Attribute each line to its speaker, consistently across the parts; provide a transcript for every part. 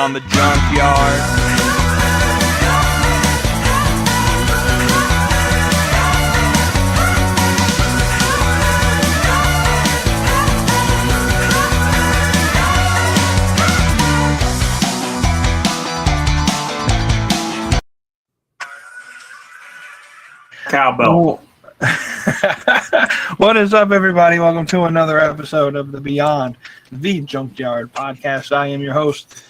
Speaker 1: on the Junkyard.
Speaker 2: Cowbell.
Speaker 3: What is up, everybody? Welcome to another episode of the Beyond the Junkyard podcast. I am your host,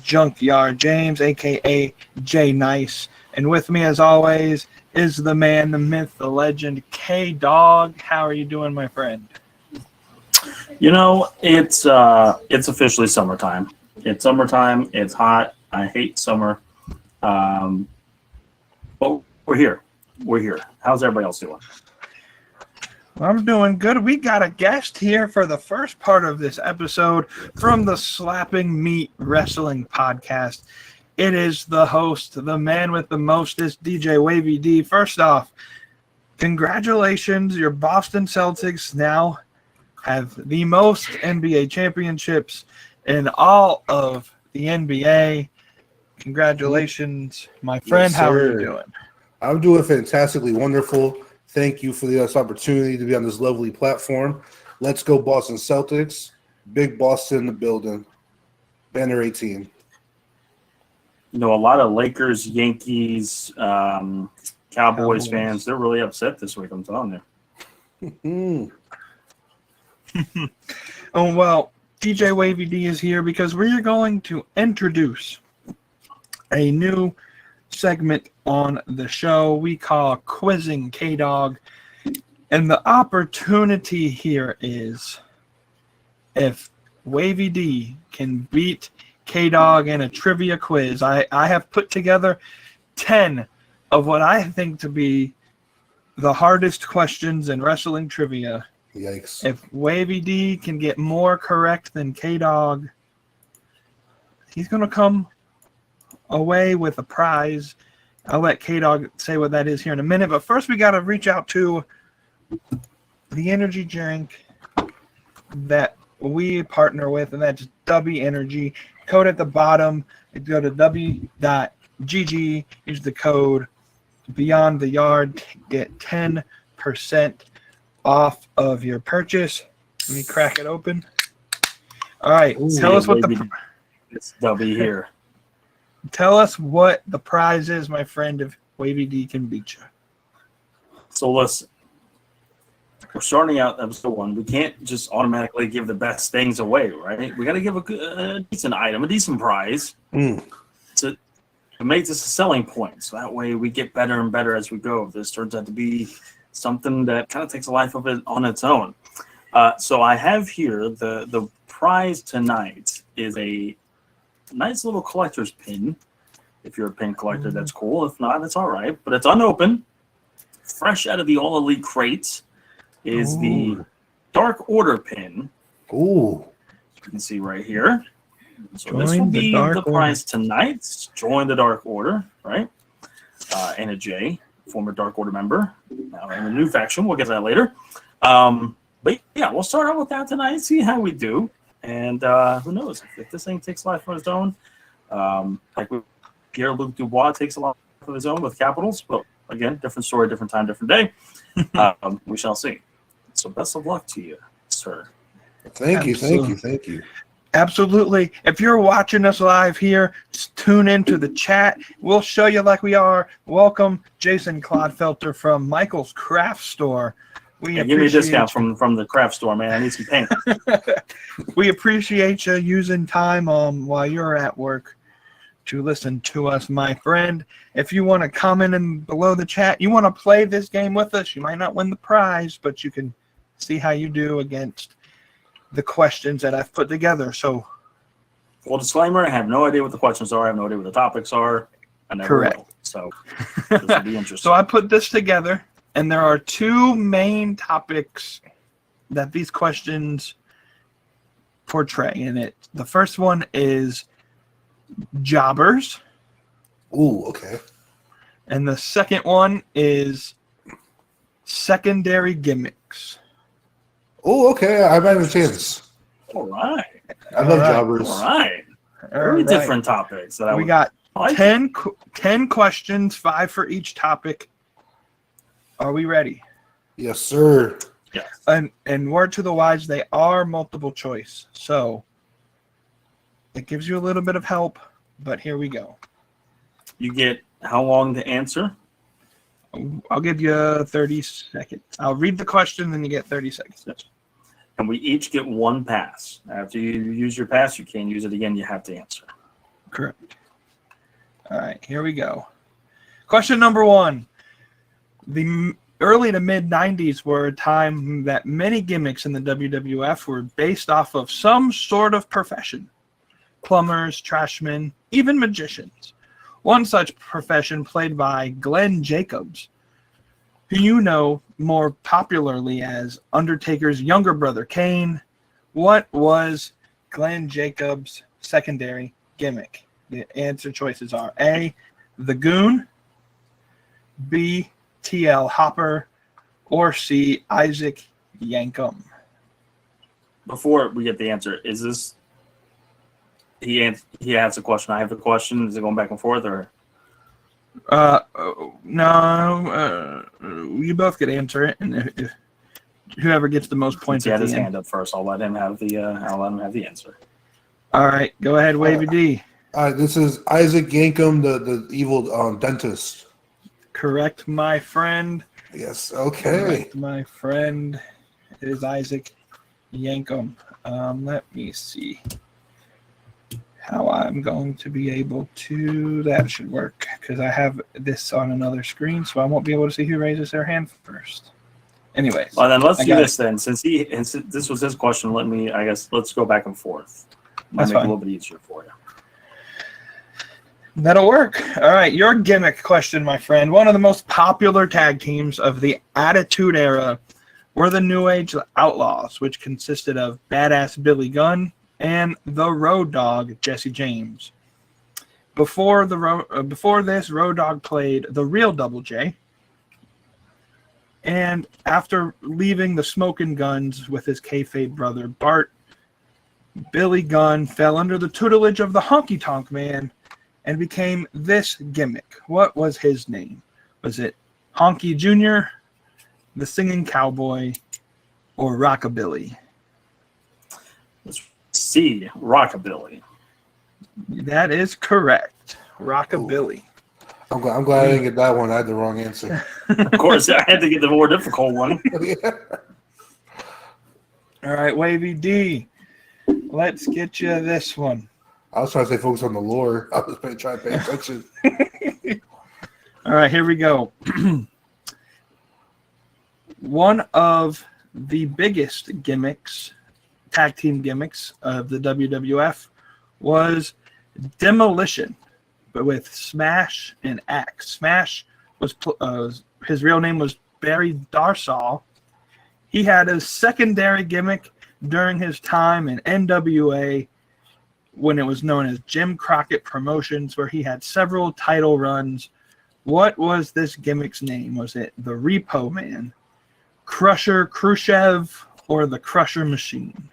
Speaker 3: Junkyard James, aka J Nice, and with me, as always, is the man, the myth, the legend, KDAWG. How are you doing, my friend?
Speaker 2: You know, it's officially summertime. It's summertime. It's hot. I hate summer. But we're here. We're here. How's everybody else doing?
Speaker 3: I'm doing good. We got a guest here for the first part of this episode from the Slapping Meat Wrestling Podcast. It is the host, the man with the mostest, DJ Wavy D. First off, congratulations. Your Boston Celtics now have the most NBA championships in all of the NBA. Congratulations, my friend.
Speaker 4: Yes,
Speaker 3: how are you doing?
Speaker 4: I'm doing fantastically wonderful. Thank you for this opportunity to be on this lovely platform. Let's go Boston Celtics. Big Boston in the building. Banner 18.
Speaker 2: You know, a lot of Lakers, Yankees, Cowboys fans, they're really upset this week, I'm telling you.
Speaker 3: Oh, well, DJ Wavy D is here because we're going to introduce a new segment on the show we call Quizzing KDAWG. And the opportunity here is if Wavy D can beat KDAWG in a trivia quiz. I have put together 10 of what I think to be the hardest questions in wrestling trivia.
Speaker 4: Yikes.
Speaker 3: If Wavy D can get more correct than KDAWG, he's going to come away with a prize. I'll let KDAWG say what that is here in a minute, but first we got to reach out to the energy drink that we partner with, and that's W Energy. Code at the bottom. Go to w.gg. Use the code Beyond the Yard to get 10% off of your purchase. Let me crack it open. All right, tell us what
Speaker 2: it's W here.
Speaker 3: Tell us what the prize is, my friend, if Wavy D can beat you.
Speaker 2: So listen, we're starting out episode 1. We can't just automatically give the best things away, right? We got to give a decent item, a decent prize to make this a selling point. So that way we get better and better as we go. If this turns out to be something that kind of takes a life of it on its own. So I have here the prize tonight is a nice little collector's pin. If you're a pin collector, that's cool. If not, it's all right. But it's unopened, fresh out of the All Elite crates, is the Dark Order pin.
Speaker 4: Ooh.
Speaker 2: You can see right here. So
Speaker 3: Join
Speaker 2: this will be the
Speaker 3: Order.
Speaker 2: prize tonight. Join the Dark Order, right? Anna J, former Dark Order member, now in a new faction. We'll get to that later. But yeah, we'll start out with that tonight, see how we do. And who knows if this thing takes life of its own, like Pierre-Luc Dubois takes a life of his own with Capitals. But again, different story, different time, different day. We shall see. So best of luck to you, sir.
Speaker 4: Thank you.
Speaker 3: Absolutely. If you're watching us live here, just tune into the chat. We'll show you like we are. Welcome, Jason Clodfelter from Michael's Craft Store.
Speaker 2: Give me a discount from the craft store, man. I need some paint.
Speaker 3: We appreciate you using time while you're at work to listen to us, my friend. If you want to comment in below the chat, you want to play this game with us, you might not win the prize, but you can see how you do against the questions that I've put together. So,
Speaker 2: full disclaimer, I have no idea what the questions are. I have no idea what the topics are. I never will. So this will be interesting.
Speaker 3: So I put this together. And there are two main topics that these questions portray in it. The first one is jobbers.
Speaker 4: Ooh, okay.
Speaker 3: And the second one is secondary gimmicks.
Speaker 4: Oh, okay. I might have a chance.
Speaker 2: All right.
Speaker 4: I love jobbers.
Speaker 2: All right. Very
Speaker 3: right.
Speaker 2: different topics. That
Speaker 3: We got
Speaker 2: like.
Speaker 3: 10 questions, 5 for each topic. Are we ready?
Speaker 4: Yes, sir.
Speaker 2: Yes.
Speaker 3: And word to the wise, they are multiple choice. So it gives you a little bit of help, but here we go.
Speaker 2: You get how long to answer?
Speaker 3: I'll give you 30 seconds. I'll read the question, then you get 30 seconds.
Speaker 2: And we each get one pass. After you use your pass, you can't use it again. You have to answer.
Speaker 3: Correct. All right, here we go. Question number 1. The early to mid 90s were a time that many gimmicks in the WWF were based off of some sort of profession. Plumbers, trashmen, even magicians. One such profession played by Glenn Jacobs, who you know more popularly as Undertaker's younger brother Kane. What was Glenn Jacobs' secondary gimmick? The answer choices are A, the Goon, B, TL Hopper, or C, Isaac Yankum.
Speaker 2: Before we get the answer, is this he asks a question, I have the question? Is it going back and forth or?
Speaker 3: No. You both could answer it, and if whoever gets the most points
Speaker 2: He
Speaker 3: at
Speaker 2: had
Speaker 3: the
Speaker 2: his
Speaker 3: end.
Speaker 2: hand up first. I'll let him have the answer.
Speaker 3: All right, go ahead, Wavy D.
Speaker 4: This is Isaac Yankum, the evil dentist.
Speaker 3: Correct, my friend.
Speaker 4: Yes. Okay.
Speaker 3: Correct, my friend. It is Isaac Yankum. Let me see how I'm going to be able to. That should work because I have this on another screen, so I won't be able to see who raises their hand first. Anyways.
Speaker 2: Well, then let's
Speaker 3: I
Speaker 2: do
Speaker 3: got
Speaker 2: this then. Since this was his question, let's go back and forth. Might
Speaker 3: That's
Speaker 2: make it a
Speaker 3: fine.
Speaker 2: little bit easier for you.
Speaker 3: That'll work. All right, your gimmick question, my friend. One of the most popular tag teams of the Attitude Era were the New Age Outlaws, which consisted of Badass Billy Gunn and the Road Dogg Jesse James. Before this, Road Dogg played the real Double J. And after leaving the Smokin' Guns with his kayfabe brother Bart, Billy Gunn fell under the tutelage of the Honky Tonk Man and became this gimmick. What was his name? Was it Honky Jr., the Singing Cowboy, or Rockabilly?
Speaker 2: Let's see, Rockabilly.
Speaker 3: That is correct. Rockabilly.
Speaker 4: I'm glad I didn't get that one. I had the wrong answer.
Speaker 2: Of course, I had to get the more difficult one.
Speaker 3: All right, Wavy D. Let's get you this one.
Speaker 4: I was trying to stay focused on the lore. I was trying to pay attention.
Speaker 3: All right, here we go. One of the biggest gimmicks, tag team gimmicks of the WWF was Demolition, but with Smash and Axe. Smash was his real name was Barry Darsall. He had a secondary gimmick during his time in NWA when it was known as Jim Crockett Promotions, where he had several title runs. What was this gimmick's name? Was it the Repo Man, Crusher Khrushchev, or the Crusher Machine?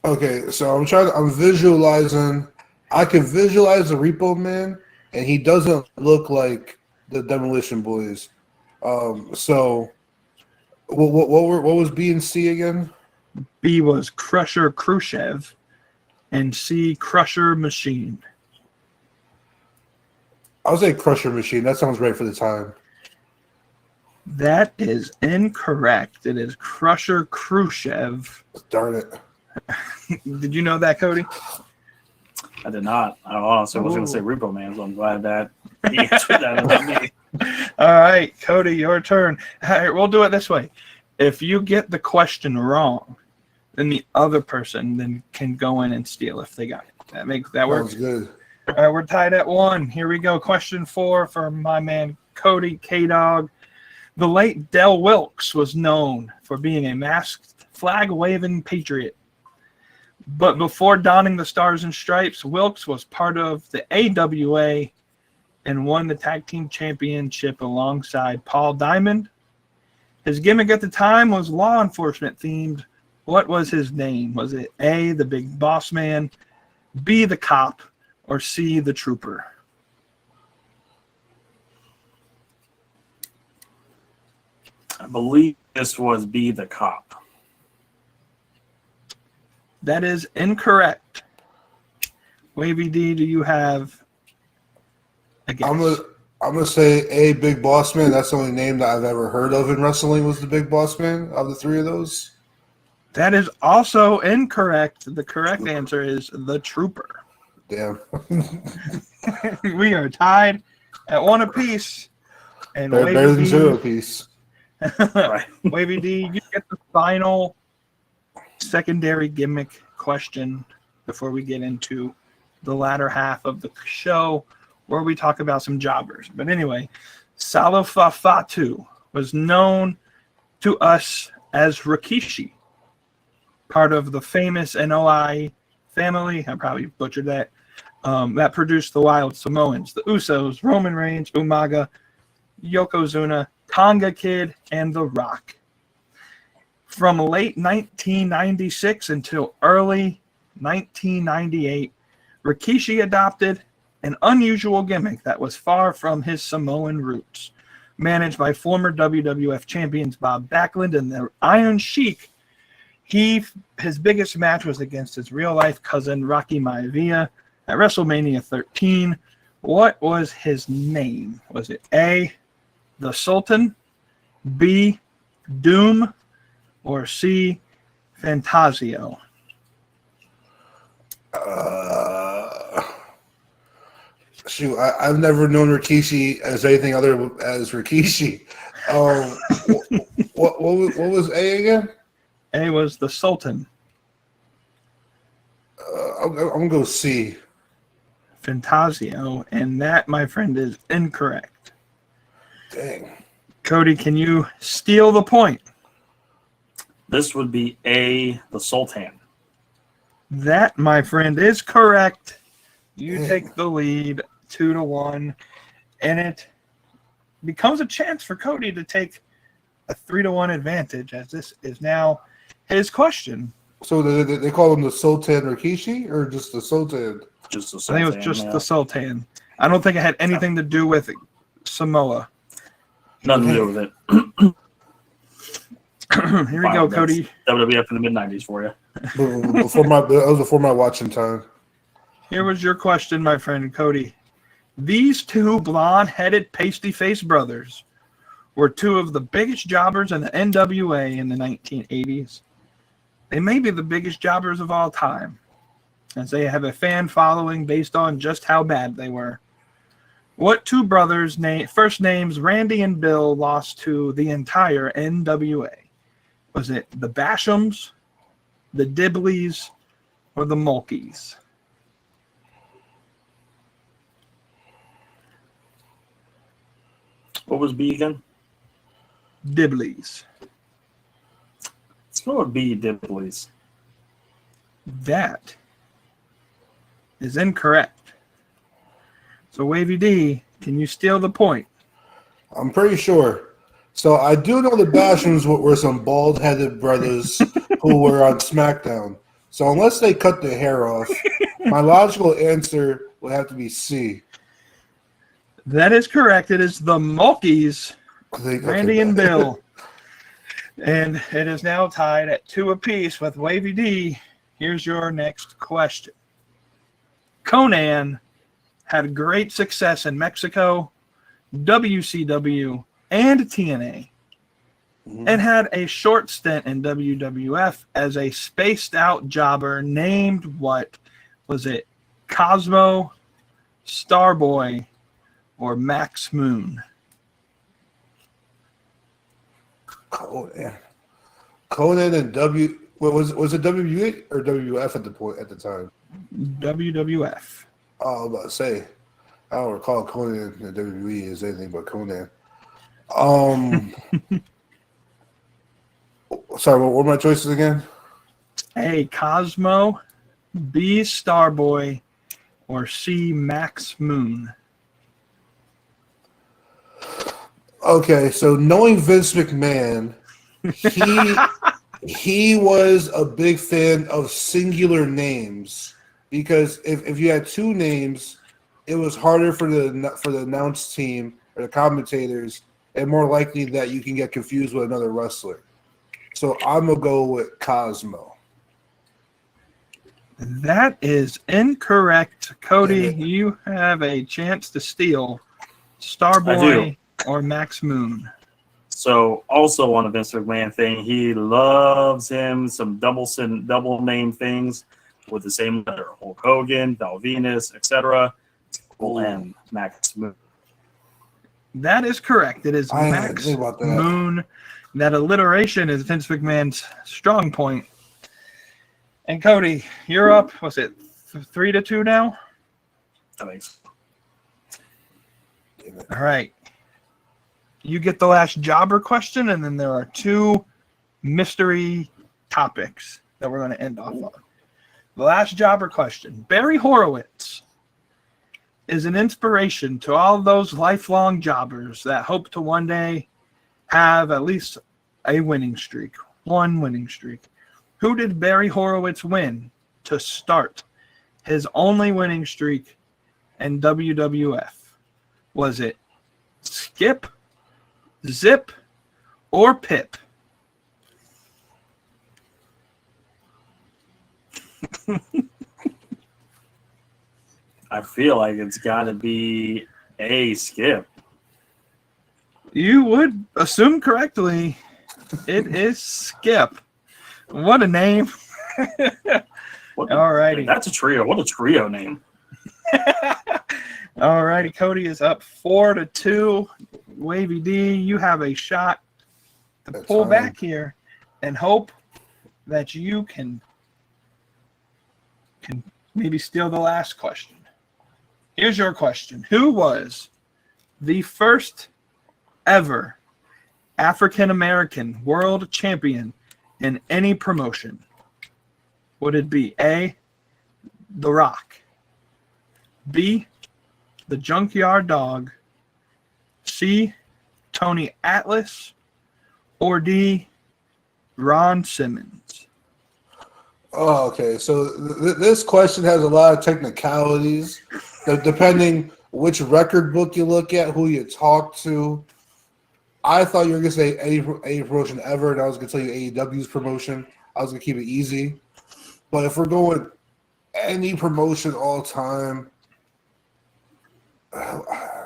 Speaker 4: Okay, so I'm visualizing. I can visualize the Repo Man, and he doesn't look like the Demolition Boys. So what was B and C again?
Speaker 3: B was Crusher Khrushchev, and C, Crusher Machine.
Speaker 4: I'll say Crusher Machine. That sounds right for the time.
Speaker 3: That is incorrect. It is Crusher Khrushchev.
Speaker 4: Darn it.
Speaker 3: Did you know that, Cody?
Speaker 2: I did not. I honestly was going to say Repo Man, so I'm glad that he answered that and not me.
Speaker 3: All right, Cody, your turn. All right, we'll do it this way. If you get the question wrong, then the other person then can go in and steal if they got it. That work?
Speaker 4: Sounds good.
Speaker 3: All right, we're tied at 1. Here we go. Question 4 for my man Cody KDAWG. The late Del Wilkes was known for being a masked, flag-waving patriot. But before donning the Stars and Stripes, Wilkes was part of the AWA and won the Tag Team Championship alongside Paul Diamond. His gimmick at the time was law enforcement themed. What was his name? Was it A, the Big Boss Man, B, the cop, or C, the trooper?
Speaker 2: I believe this was B, the cop.
Speaker 3: That is incorrect. Wavy D, do you have a guess?
Speaker 4: I'm gonna say A, Big Boss Man. That's the only name that I've ever heard of in wrestling was the Big Boss Man of the three of those.
Speaker 3: That is also incorrect. The correct answer is the trooper.
Speaker 4: Damn.
Speaker 3: We are tied at 1 apiece. And
Speaker 4: Better than 0 apiece.
Speaker 2: Right.
Speaker 3: Wavy D, you get the final secondary gimmick question before we get into the latter half of the show where we talk about some jobbers. But anyway, Salafafatu was known to us as Rikishi, part of the famous NOI family. I probably butchered that. That produced the Wild Samoans, the Usos, Roman Reigns, Umaga, Yokozuna, Tonga Kid, and The Rock. From late 1996 until early 1998, Rikishi adopted an unusual gimmick that was far from his Samoan roots. Managed by former WWF champions Bob Backlund and the Iron Sheik, his biggest match was against his real-life cousin Rocky Maivia at WrestleMania 13. What was his name? Was it A, the Sultan, B, Doom, or C, Fantasio?
Speaker 4: Shoot, I've never known Rikishi as anything other as Rikishi. What was A again?
Speaker 3: A was the Sultan.
Speaker 4: I'm gonna go C.
Speaker 3: Fantasio, and that, my friend, is incorrect.
Speaker 4: Dang.
Speaker 3: Cody, can you steal the point?
Speaker 2: This would be A, the Sultan.
Speaker 3: That, my friend, is correct. You take the lead 2-1, and it becomes a chance for Cody to take a 3-1 advantage, as this is now his question.
Speaker 4: So they call him the Sultan Rikishi, or just the Sultan?
Speaker 2: Just the
Speaker 3: I
Speaker 2: Sultan.
Speaker 3: think it was just the Sultan. I don't think it had anything to do with Samoa.
Speaker 2: Nothing to do with it.
Speaker 3: Here we go, Cody.
Speaker 2: WWF in the mid-90s for you.
Speaker 4: That was before my watching time.
Speaker 3: Here was your question, my friend Cody. These two blonde-headed, pasty-faced brothers were two of the biggest jobbers in the NWA in the 1980s. They may be the biggest jobbers of all time, as they have a fan following based on just how bad they were. What two brothers' first names Randy and Bill lost to the entire NWA? Was it the Bashams, the Dibleys, or the Mulkeys?
Speaker 2: What was B again?
Speaker 3: Dibleys.
Speaker 2: Let's go with B, Dibleys.
Speaker 3: That is incorrect. So, Wavy D, can you steal the point?
Speaker 4: I'm pretty sure. So I do know the Bashams were some bald-headed brothers who were on SmackDown. So unless they cut their hair off, my logical answer would have to be C.
Speaker 3: That is correct. It is the Mulkeys, Randy and Bill. And it is now tied at 2 apiece with Wavy D. Here's your next question. Conan had great success in Mexico, WCW, and TNA, and had a short stint in WWF as a spaced-out jobber named what? Was it Cosmo, Starboy, or Max Moon?
Speaker 4: Conan and was it WWE or WWF at the time?
Speaker 3: WWF.
Speaker 4: Oh, I was about to say, I don't recall Conan and WWE as anything but Conan. Sorry, what were my choices again?
Speaker 3: A, Cosmo, B, Starboy, or C, Max Moon?
Speaker 4: Okay, so knowing Vince McMahon, he was a big fan of singular names because if you had two names, it was harder for the announce team or the commentators, and more likely that you can get confused with another wrestler. So I'm gonna go with Cosmo.
Speaker 3: That is incorrect. Cody, you have a chance to steal Starboy or Max Moon.
Speaker 2: So also on a Vince McMahon thing, he loves him some double name things with the same letter. Hulk Hogan, Val Venus, etc. And Max Moon.
Speaker 3: That is correct. It is Max Moon. That alliteration is Vince McMahon's strong point. And Cody, you're up. What's it? 3-2 now?
Speaker 2: Thanks.
Speaker 3: All right. You get the last jobber question, and then there are 2 mystery topics that we're going to end off on. The last jobber question. Barry Horowitz is an inspiration to all those lifelong jobbers that hope to one day have at least a winning streak. One winning streak. Who did Barry Horowitz win to start his only winning streak in WWF? Was it Skip, Zip, or Pip?
Speaker 2: I feel like it's got to be a Skip.
Speaker 3: You would assume correctly. It is Skip. What a name. All righty.
Speaker 2: That's a trio. What a trio name.
Speaker 3: All righty. Cody is up 4-2. Wavy D, you have a shot to pull back here and hope that you can maybe steal the last question. Here's your question. Who was the first ever African-American world champion in any promotion? Would it be A, The Rock, B, the Junkyard Dog, C, Tony Atlas, or D, Ron Simmons?
Speaker 4: Oh, okay. So this question has a lot of technicalities, depending which record book you look at, who you talk to. I thought you were going to say any promotion ever, and I was going to tell you AEW's promotion. I was going to keep it easy. But if we're going any promotion all time, part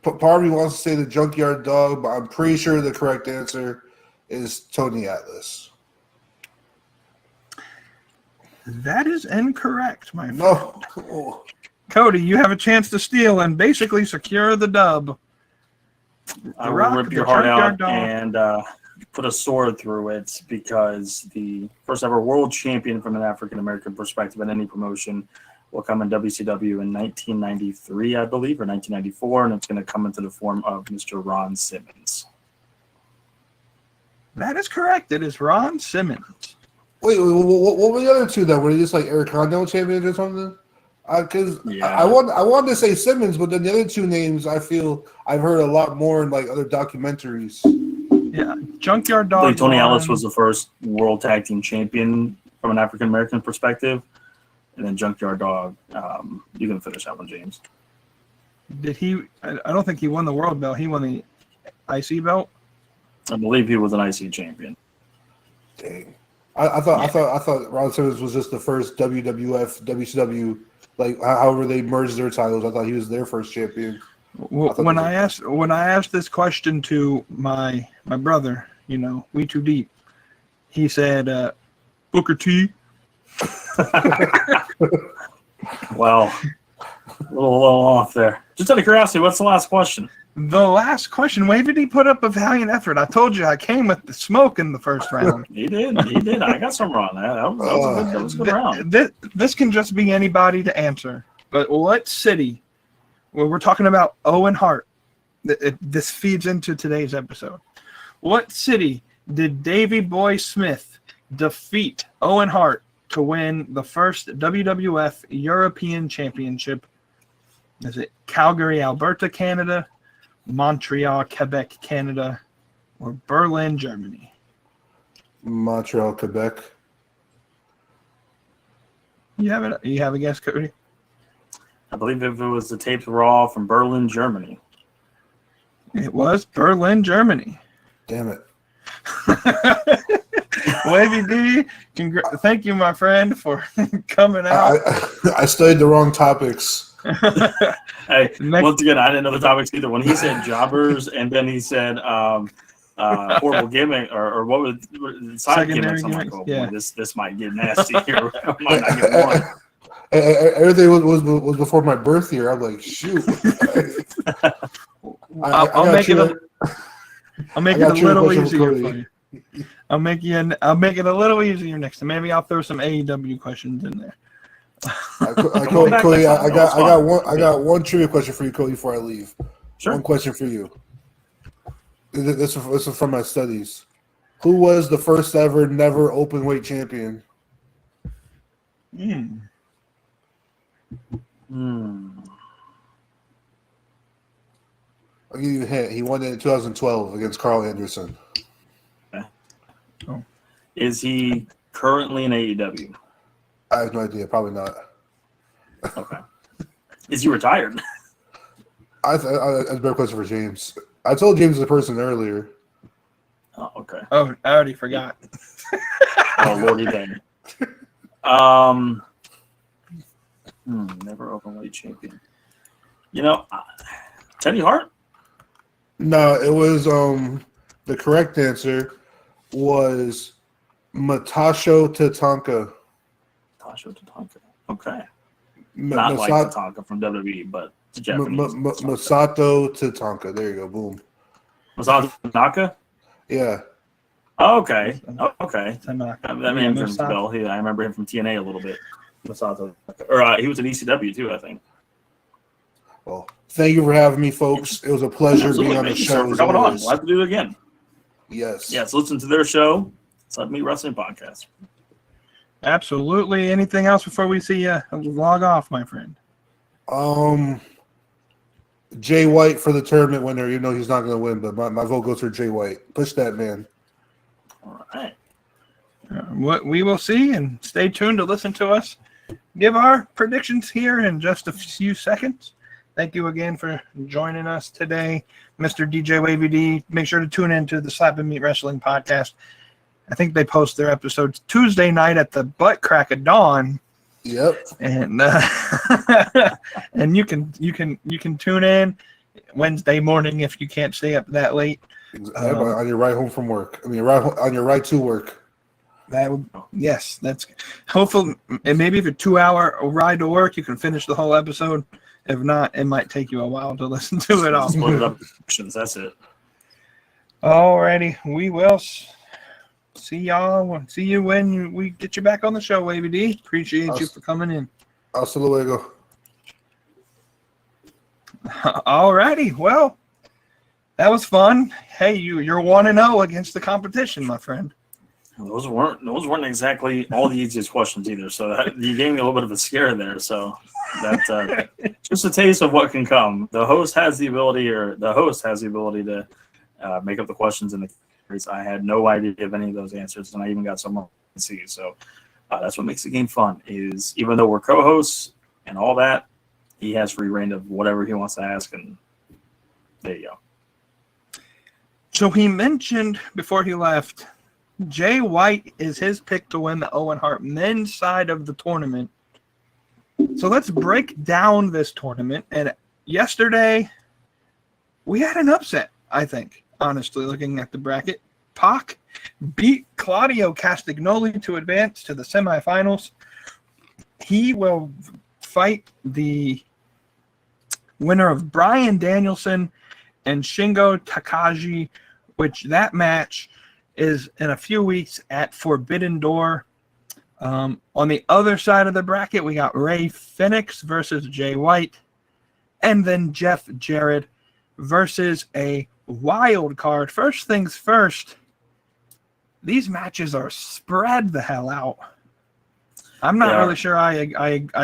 Speaker 4: of me wants to say the Junkyard Dog, but I'm pretty sure the correct answer is Tony Atlas.
Speaker 3: That is incorrect, my friend.
Speaker 4: No.
Speaker 3: Cody, you have a chance to steal and basically secure the dub.
Speaker 2: I will rip your heart out and put a sword through it, because the first ever world champion from an African-American perspective in any promotion will come in WCW in 1993, I believe, or 1994, and it's going to come into the form of Mr. Ron Simmons.
Speaker 3: That is correct. It is Ron Simmons.
Speaker 4: Wait, what were the other two then? Were they just like Eric Condell champions or something? Because I wanted to say Simmons, but then the other two names I feel I've heard a lot more in like other documentaries.
Speaker 3: Yeah, Junkyard Dog.
Speaker 2: Tony Atlas was the first world tag team champion from an African American perspective, and then Junkyard Dog. You can finish that one, James.
Speaker 3: Did he? I don't think he won the world belt. He won the IC belt.
Speaker 2: I believe he was an IC champion.
Speaker 4: Dang. I thought Ron Simmons was just the first WWF, WCW, like however they merged their titles. I thought he was their first champion.
Speaker 3: When I asked this question to my brother, we too deep, he said Booker T.
Speaker 2: Well, a little off there. Just out of curiosity, what's the last question?
Speaker 3: The last question, Wavy D put up a valiant effort. I told you I came with the smoke in the first round.
Speaker 2: He did. I got some wrong. That was a good round.
Speaker 3: This can just be anybody to answer. But what city, well, we're talking about Owen Hart. This feeds into today's episode. What city did Davey Boy Smith defeat Owen Hart to win the first WWF European Championship? Is it Calgary, Alberta, Canada, Montreal, Quebec, Canada, or Berlin, Germany?
Speaker 4: Montreal, Quebec.
Speaker 3: You have a guess, Cody?
Speaker 2: I believe if it was the taped Raw from Berlin, Germany.
Speaker 3: It was Berlin, Germany.
Speaker 4: Damn it.
Speaker 3: Wavy D, thank you, my friend, for coming out.
Speaker 4: I studied the wrong topics.
Speaker 2: Hey, once again, I didn't know the topics either. When he said jobbers and then he said horrible gimmick or what was side gimmicks, I'm like, oh boy, this might get nasty here. I might not get one.
Speaker 4: Everything was before my birth year. I'm like, shoot.
Speaker 3: I'll make it a little easier for you. I'll make it a little easier next time. Maybe I'll throw some AEW questions in there.
Speaker 4: Cody, I got one trivia question for you, Cody, before I leave.
Speaker 2: Sure.
Speaker 4: One question for you. This is from my studies. Who was the first ever never open weight champion? I'll give you a hint. He won it in 2012 against Carl Anderson.
Speaker 2: Okay. Oh. Is he currently in AEW?
Speaker 4: I have no idea. Probably not.
Speaker 2: Okay. Is he retired?
Speaker 4: That's a better question for James. I told James the person earlier.
Speaker 2: Oh, okay.
Speaker 3: Oh, I already forgot.
Speaker 2: Oh, Lordy dang. Never openweight champion. Teddy Hart?
Speaker 4: No, it was the correct answer was Matasho Tatanka.
Speaker 2: Matasho Tatanka. Okay. Not like Tatanka from WWE, but Japanese.
Speaker 4: Masato Tatanka. There you go. Boom.
Speaker 2: Masato Tanaka?
Speaker 4: Yeah.
Speaker 2: Oh, okay. Okay.
Speaker 3: That
Speaker 2: man rings a bell. I remember him from TNA a little bit. Masato. Or he was in ECW too, I think.
Speaker 4: Well, thank you for having me, folks. It was a pleasure being on the show.
Speaker 2: For coming on. We'll have to do it again.
Speaker 4: Yes.
Speaker 2: Yes. Listen to their show. It's Let Me Wrestling Podcast.
Speaker 3: Absolutely. Anything else before we see you log off, my friend?
Speaker 4: Jay White for the tournament winner. You know he's not going to win, but my vote goes for Jay White. Push that man.
Speaker 2: All right.
Speaker 3: What we will see, and stay tuned to listen to us give our predictions here in just a few seconds. Thank you again for joining us today, Mr. DJ Wavy D. Make sure to tune in to the Slap and Meat Wrestling Podcast. I think they post their episodes Tuesday night at the butt crack of dawn.
Speaker 4: Yep.
Speaker 3: And and you can tune in Wednesday morning if you can't stay up that late.
Speaker 4: On your ride home from work. On your ride to work.
Speaker 3: That's hopefully, and maybe if a 2-hour ride to work, you can finish the whole episode. If not, it might take you a while to listen to it all.
Speaker 2: Split it up. That's it.
Speaker 3: Alrighty, we will see y'all. See you when we get you back on the show, Wavy D. Appreciate you for coming in.
Speaker 4: Hasta luego.
Speaker 3: Alrighty, well, that was fun. Hey, you're 1-0 against the competition, my friend.
Speaker 2: Those weren't exactly all the easiest questions either. So you gave me a little bit of a scare there. So that's just a taste of what can come. The host has the ability to make up the questions in the categories. I had no idea of any of those answers, and I even got someone to see. So that's what makes the game fun. Is even though we're co-hosts and all that, he has free reign of whatever he wants to ask, and there you go.
Speaker 3: So he mentioned before he left, Jay White is his pick to win the Owen Hart men's side of the tournament. So let's break down this tournament. And yesterday, we had an upset, I think, honestly, looking at the bracket. Pac beat Claudio Castagnoli to advance to the semifinals. He will fight the winner of Bryan Danielson and Shingo Takagi, which that match is in a few weeks at Forbidden Door. On the other side of the bracket, we got Ray Phoenix versus Jay White, and then Jeff Jarrett versus a wild card. First things first, these matches are spread the hell out. I'm not really sure I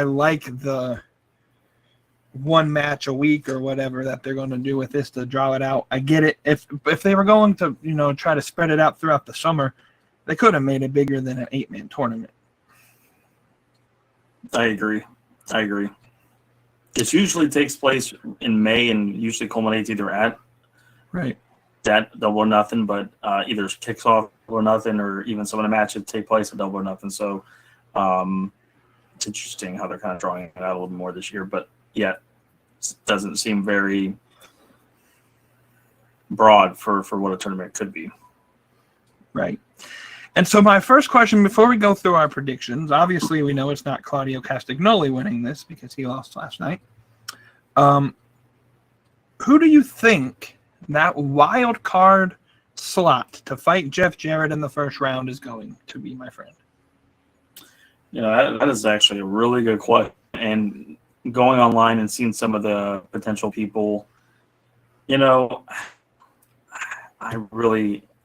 Speaker 3: like the one match a week or whatever that they're going to do with this to draw it out. I get it. If they were going to, try to spread it out throughout the summer, they could have made it bigger than an 8-man tournament.
Speaker 2: I agree. It usually takes place in May and usually culminates either at
Speaker 3: Right.
Speaker 2: that double or nothing, but either kicks off double or nothing, or even some of the matches take place at double or nothing. So it's interesting how they're kind of drawing it out a little more this year, but yet it doesn't seem very broad for what a tournament could be.
Speaker 3: Right. And so my first question before we go through our predictions, obviously we know it's not Claudio Castagnoli winning this because he lost last night. Who do you think that wild card slot to fight Jeff Jarrett in the first round is going to be, my friend?
Speaker 2: That is actually a really good question. And going online and seeing some of the potential people,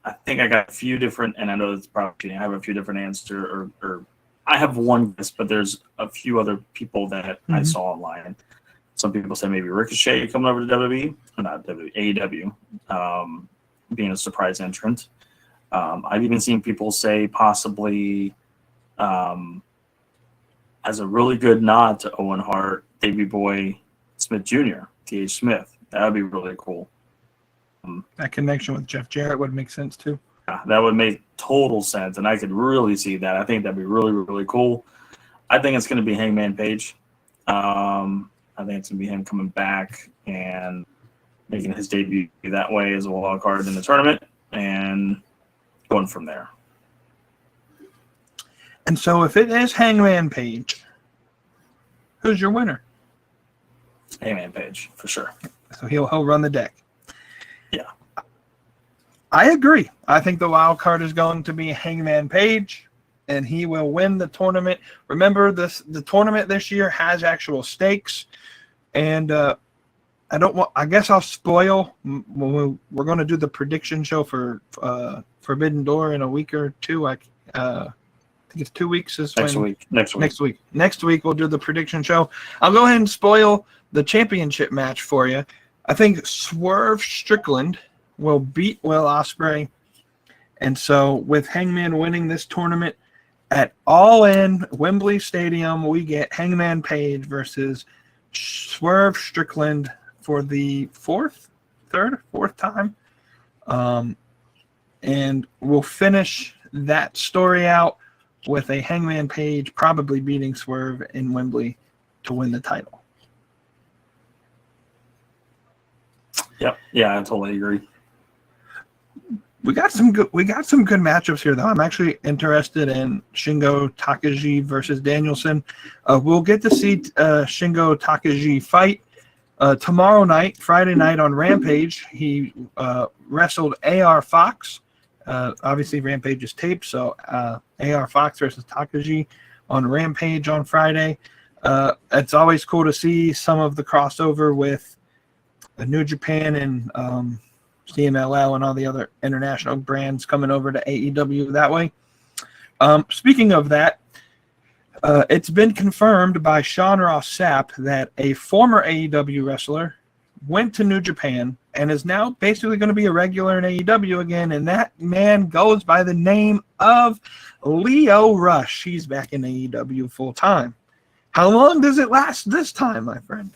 Speaker 2: I think I got a few different, and I know it's probably cheating. I have a few different answers, or I have one guess, but there's a few other people that I saw online. Some people say maybe Ricochet coming over to WWE, or not WWE, AEW, being a surprise entrant. I've even seen people say possibly, as a really good nod to Owen Hart, Davey Boy Smith Jr., T.H. Smith. That would be really cool.
Speaker 3: That connection with Jeff Jarrett would make sense too.
Speaker 2: Yeah, that would make total sense, and I could really see that. I think that'd be really, really cool. I think it's going to be Hangman Page. I think it's going to be him coming back and making his debut that way as a wild card in the tournament and going from there.
Speaker 3: And so if it is Hangman Page, who's your winner?
Speaker 2: Hangman Page, for sure.
Speaker 3: So he'll run the deck.
Speaker 2: Yeah.
Speaker 3: I agree. I think the wild card is going to be Hangman Page, and he will win the tournament. Remember, the tournament this year has actual stakes, and I guess I'll spoil. When we're going to do the prediction show for Forbidden Door in a week or two. I think it's 2 weeks. Next week we'll do the prediction show. I'll go ahead and spoil the championship match for you. I think Swerve Strickland will beat Will Ospreay. And so with Hangman winning this tournament at All In Wembley Stadium, we get Hangman Page versus Swerve Strickland for the fourth time. And we'll finish that story out with a Hangman Page probably beating Swerve in Wembley to win the title.
Speaker 2: Yep. Yeah, I totally agree.
Speaker 3: We got some good matchups here, though. I'm actually interested in Shingo Takagi versus Danielson. We'll get to see Shingo Takagi fight tomorrow night, Friday night on Rampage. He wrestled AR Fox. Obviously, Rampage is taped, so AR Fox versus Takagi on Rampage on Friday. It's always cool to see some of the crossover with New Japan and CMLL and all the other international brands coming over to AEW that way. Speaking of that, it's been confirmed by Sean Ross Sapp that a former AEW wrestler went to New Japan and is now basically going to be a regular in AEW again, and that man goes by the name of Leo Rush. He's back in AEW full time. How long does it last this time, my friend?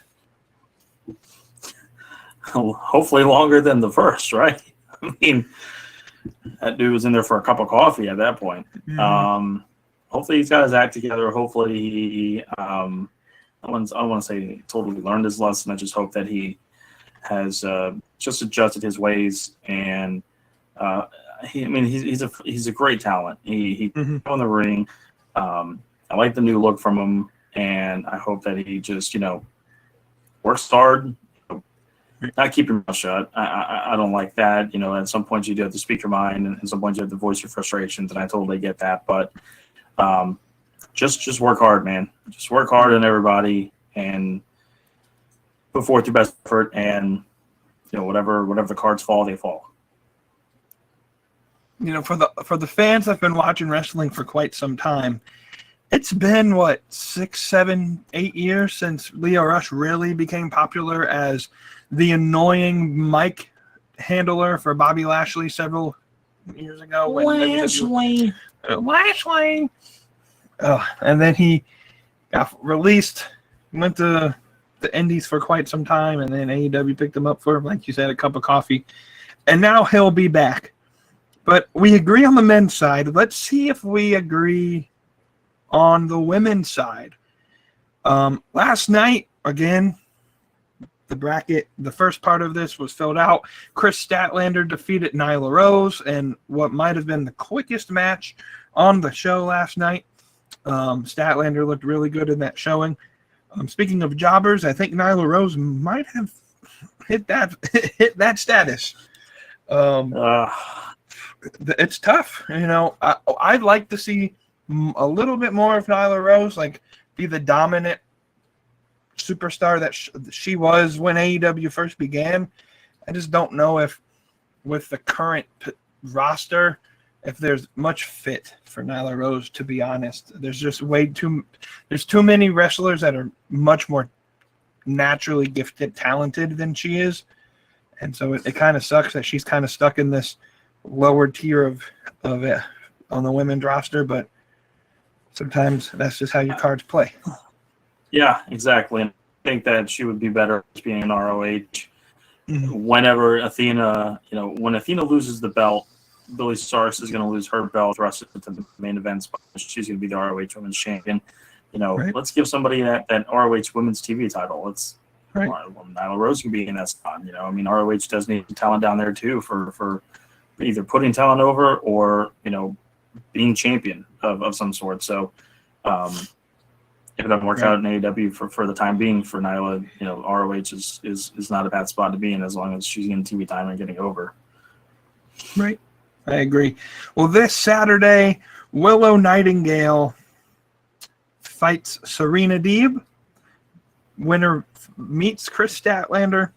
Speaker 2: Hopefully longer than the first, right? I mean, that dude was in there for a cup of coffee at that point. Mm-hmm. Hopefully he's got his act together. Hopefully he, I don't want to say he totally learned his lesson. I just hope that he has just adjusted his ways. And he's a great talent. He mm-hmm. on the ring. I like the new look from him, and I hope that he just works hard. Not keep your mouth shut. I don't like that. At some point you do have to speak your mind, and at some point you have to voice your frustrations, and I totally get that. But just work hard, man. Just work hard on everybody and put forth your best effort. And whatever the cards fall, they fall.
Speaker 3: For the fans that've been watching wrestling for quite some time, it's been 6, 7, 8 years since Leo Rush really became popular as the annoying mic handler for Bobby Lashley several years ago. Lashley. And then he got released, went to the Indies for quite some time, and then AEW picked him up for, like you said, a cup of coffee. And now he'll be back. But we agree on the men's side. Let's see if we agree on the women's side. Last night, again, the bracket, the first part of this was filled out. Chris Statlander defeated Nyla Rose in what might have been the quickest match on the show last night. Statlander looked really good in that showing. Speaking of jobbers, I think Nyla Rose might have hit that status. It's tough. You know, I'd like to see a little bit more of Nyla Rose, like be the dominant superstar that she was when AEW first began. I just don't know if with the current roster, if there's much fit for Nyla Rose, to be honest. There's just there's too many wrestlers that are much more naturally gifted, talented than she is. And so it kind of sucks that she's kind of stuck in this lower tier of it on the women's roster, but sometimes that's just how your cards play.
Speaker 2: Yeah, exactly. And I think that she would be better being an ROH. Whenever Athena, when Athena loses the belt, Billy Starks is going to lose her belt, thrust it into the main event spot. She's going to be the ROH Women's Champion.
Speaker 3: Right.
Speaker 2: Let's give somebody that ROH Women's TV title.
Speaker 3: Right.
Speaker 2: Nyla Rose can be in that spot. ROH does need talent down there too for either putting talent over or being champion of some sort. So if it doesn't work out in AEW for the time being for Nyla, ROH is not a bad spot to be in as long as she's getting TV time and getting over.
Speaker 3: Right. I agree. Well, this Saturday, Willow Nightingale fights Serena Deeb. Winner meets Chris Statlander.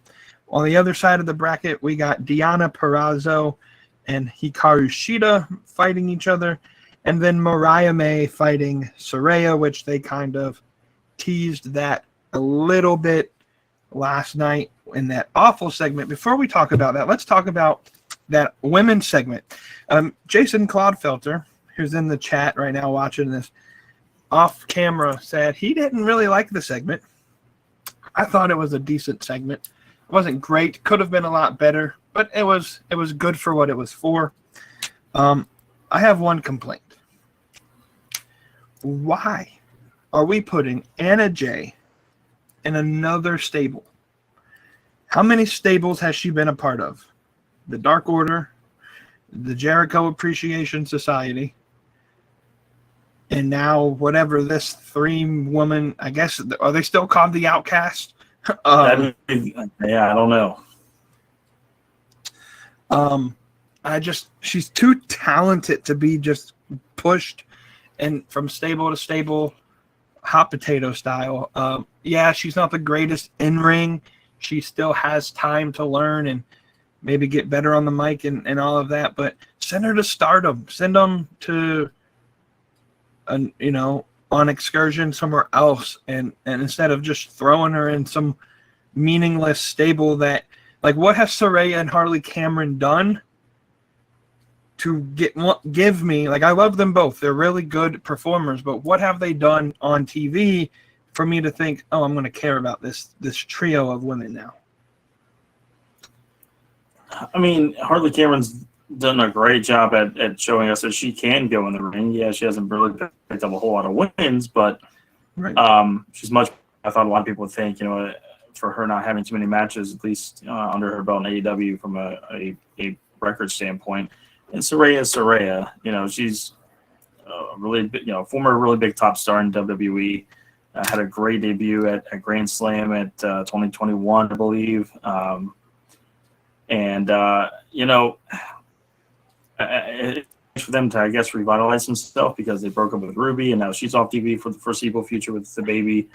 Speaker 3: On the other side of the bracket, we got Deonna Purrazzo and Hikaru Shida fighting each other. And then Mariah May fighting Saraya, which they kind of teased that a little bit last night in that awful segment. Before we talk about that, let's talk about that women's segment. Jason Clodfelter, who's in the chat right now watching this off camera, said he didn't really like the segment. I thought it was a decent segment. It wasn't great. Could have been a lot better, but it was good for what it was for. I have one complaint. Why are we putting Anna Jay in another stable? How many stables has she been a part of? The Dark Order, the Jericho Appreciation Society, and now whatever this 3-woman, I guess, are they still called the Outcast?
Speaker 2: I don't know.
Speaker 3: She's too talented to be just pushed and from stable to stable, hot potato style. She's not the greatest in ring. She still has time to learn and maybe get better on the mic and all of that, but send her to Stardom. Send them to, on excursion somewhere else. And instead of just throwing her in some meaningless stable that, like, what has Saraya and Harley Cameron done to give me, like, I love them both. They're really good performers, but what have they done on TV for me to think, oh, I'm going to care about this trio of women now?
Speaker 2: I mean, Harley Cameron's done a great job at showing us that she can go in the ring. Yeah, she hasn't really picked up a whole lot of wins, but she's much. I thought a lot of people would think, for her not having too many matches, at least under her belt in AEW from a record standpoint. And Saraya is Saraya. She's really, former really big top star in WWE. Had a great debut at Grand Slam at 2021, I believe. It's for them to, I guess, revitalize themselves because they broke up with Ruby, and now she's off TV for the foreseeable future with the baby.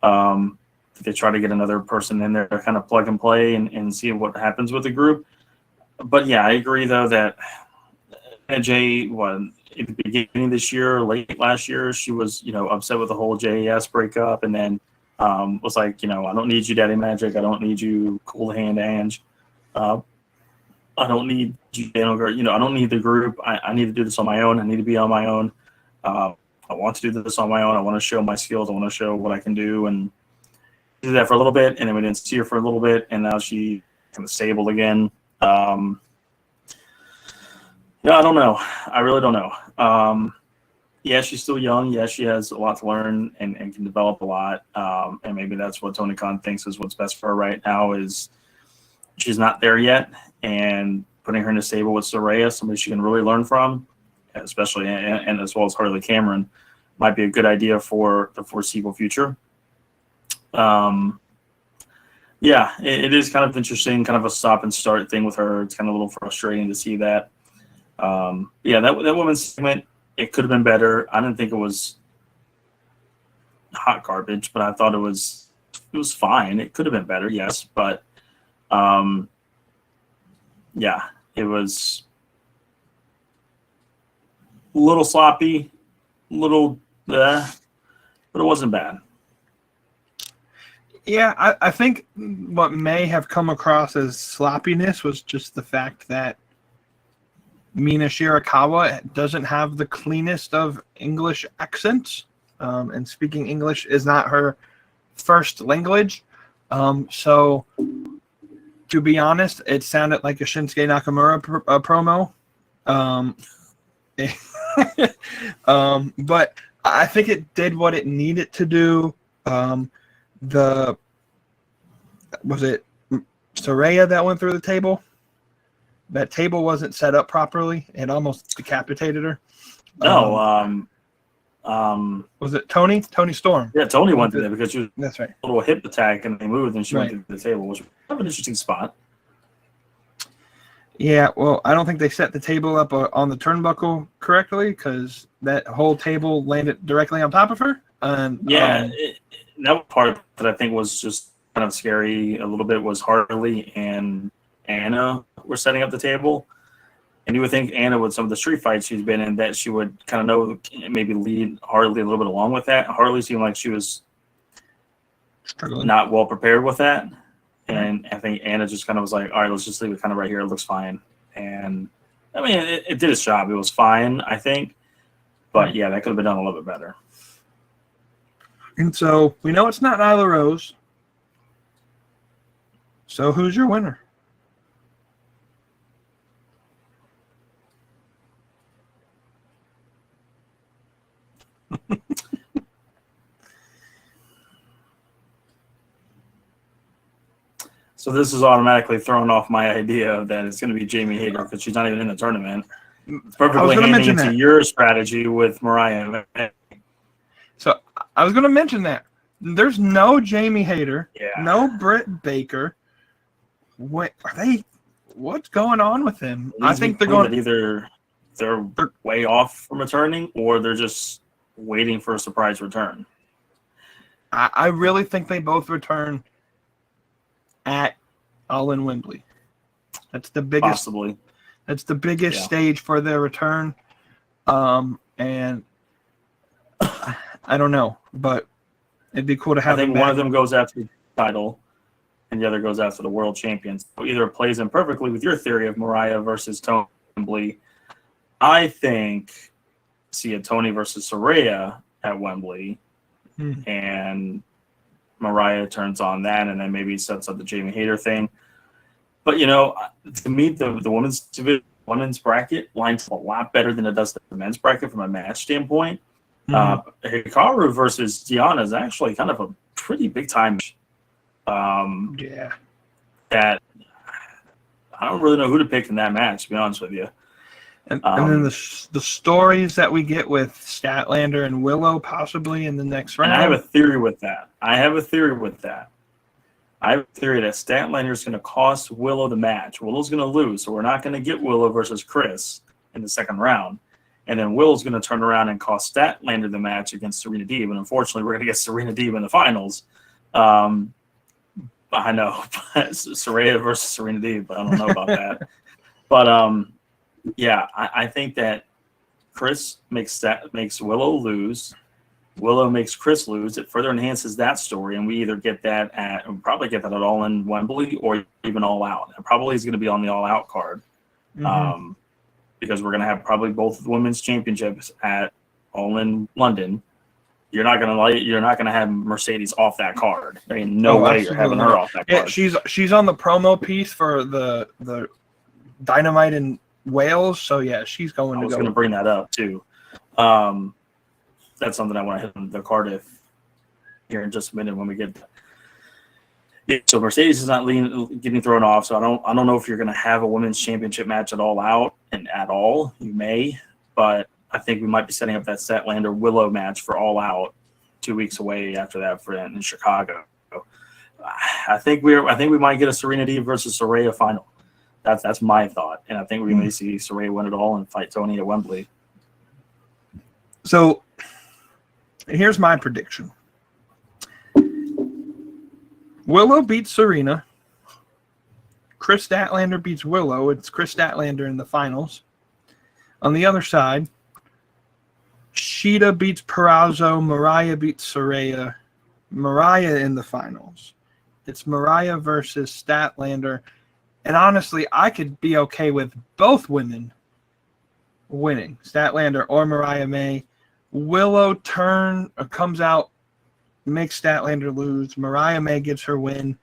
Speaker 2: They try to get another person in there to kind of plug and play and see what happens with the group. But yeah, I agree though that Jay, at the beginning of this year, late last year, she was, upset with the whole JAS breakup, and then was like, I don't need you, Daddy Magic. I don't need you, Cool Hand Ange. I don't need you, I don't need the group. I need to do this on my own. I need to be on my own. I want to do this on my own. I want to show my skills. I want to show what I can do, and do that for a little bit, and then we didn't see her for a little bit, and now she kind of stable again. Yeah, I don't know. I really don't know. Yeah, she's still young. Yeah, she has a lot to learn and can develop a lot. And maybe that's what Tony Khan thinks is what's best for her right now is she's not there yet. And putting her in a stable with Soraya, somebody she can really learn from, especially and as well as Harley Cameron, might be a good idea for the foreseeable future. Yeah, it is kind of interesting, kind of a stop and start thing with her. It's kind of a little frustrating to see that. Yeah, that women's segment, it could have been better. I didn't think it was hot garbage, but I thought it was fine. It could have been better, yes, but yeah, it was a little sloppy, but it wasn't bad.
Speaker 3: Yeah, I think what may have come across as sloppiness was just the fact that Mina Shirakawa doesn't have the cleanest of English accents, and speaking English is not her first language. So, to be honest, it sounded like a Shinsuke Nakamura promo. But I think it did what it needed to do. Was it Soraya that went through the table? That table wasn't set up properly. It almost decapitated her.
Speaker 2: No,
Speaker 3: was it Tony? Tony Storm.
Speaker 2: Yeah, Tony went through there because she was
Speaker 3: That's right.
Speaker 2: a little hip attack and they moved and she
Speaker 3: Right.
Speaker 2: went through the table, which was kind of an interesting spot.
Speaker 3: Yeah, well, I don't think they set the table up on the turnbuckle correctly because that whole table landed directly on top of her. And
Speaker 2: Yeah, that part that I think was just kind of scary a little bit was Harley and Anna were setting up the table. And you would think Anna, with some of the street fights she's been in, that she would kind of know, maybe lead Harley a little bit along with that. Harley seemed like she was
Speaker 3: struggling.
Speaker 2: not well prepared with that. And I think Anna just kind of was like, all right, let's just leave it kind of right here. It looks fine. And, I mean, it did its job. It was fine, I think. But, yeah, that could have been done a little bit better.
Speaker 3: And so we know it's not Nyla Rose. So who's your winner?
Speaker 2: So this is automatically throwing off my idea that it's going to be Jamie Hayter because she's not even in the tournament. It's perfectly handing into your strategy with Mariah.
Speaker 3: So I was going to mention that. There's no Jamie Hayter,
Speaker 2: Yeah.
Speaker 3: no Britt Baker. What are they? What's going on with them? I think they're going.
Speaker 2: Either they're way off from returning, or they're just waiting for a surprise return.
Speaker 3: I really think they both return at All in Wembley. That's the biggest.
Speaker 2: Possibly.
Speaker 3: That's the biggest stage for their return. And I don't know, but it'd be cool to have.
Speaker 2: I think
Speaker 3: them
Speaker 2: one
Speaker 3: back.
Speaker 2: of them goes after the title, and the other goes after the world champions. So either it plays in perfectly with your theory of Mariah versus Tony Wembley. I think see a Tony versus Soraya at Wembley, and Mariah turns on that, and then maybe sets up the Jamie Hayter thing. But, you know, to me, the women's bracket lines up a lot better than it does the men's bracket from a match standpoint. Hikaru versus Diana is actually kind of a pretty big time.
Speaker 3: Yeah.
Speaker 2: That I don't really know who to pick in that match, to be honest with you.
Speaker 3: And then the stories that we get with Statlander and Willow possibly in the next round.
Speaker 2: And I have a theory with that. I have a theory that Statlander is going to cost Willow the match. Willow's going to lose, so we're not going to get Willow versus Chris in the second round. And then Willow's going to turn around and cost Statlander the match against Serena Deeb. And unfortunately, we're going to get Serena Deeb in the finals. I know, Soraya versus Serena Deeb, I don't know about that. But yeah, I think that Chris makes Willow lose. Willow makes Chris lose. It further enhances that story, and we either get that probably get that at All in Wembley or even All Out. It probably is going to be on the All Out card, because we're going to have probably both women's championships at all in London, you're not gonna have Mercedes off that card. There ain't no way you're having her off that card.
Speaker 3: Yeah, she's on the promo piece for the Dynamite in Wales, so yeah, she's going
Speaker 2: I
Speaker 3: to
Speaker 2: was
Speaker 3: go.
Speaker 2: going to bring that up too. That's something I want to hit on the Cardiff here in just a minute when we get. Yeah, so Mercedes is not getting thrown off, so I don't know if you're going to have a women's championship match at all out and at all. You may, but I think we might be setting up that Statlander Willow match for All Out 2 weeks away after that for in Chicago. I think we might get a Serena Deeb versus Saraya final. That's my thought, and I think we may see Saraya win it all and fight Tourney at Wembley.
Speaker 3: So here's my prediction. Willow beats Serena. Chris Statlander beats Willow. It's Chris Statlander in the finals. On the other side, Shida beats Perazzo. Mariah beats Saraya. Mariah in the finals. It's Mariah versus Statlander. And honestly, I could be okay with both women winning, Statlander or Mariah May. Willow comes out, makes Statlander lose. Mariah May gets her win.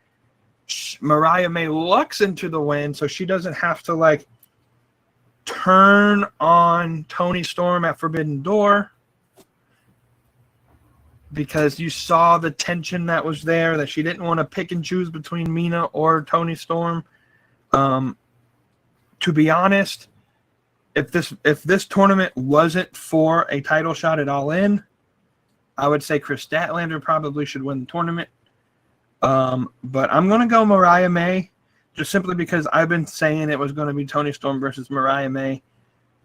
Speaker 3: Mariah May lucks into the win, so she doesn't have to turn on Toni Storm at Forbidden Door, because you saw the tension that was there, that she didn't want to pick and choose between Mina or Toni Storm. To be honest, if this tournament wasn't for a title shot at All In, I would say Chris Statlander probably should win the tournament. But I'm going to go Mariah May, just simply because I've been saying it was going to be Toni Storm versus Mariah May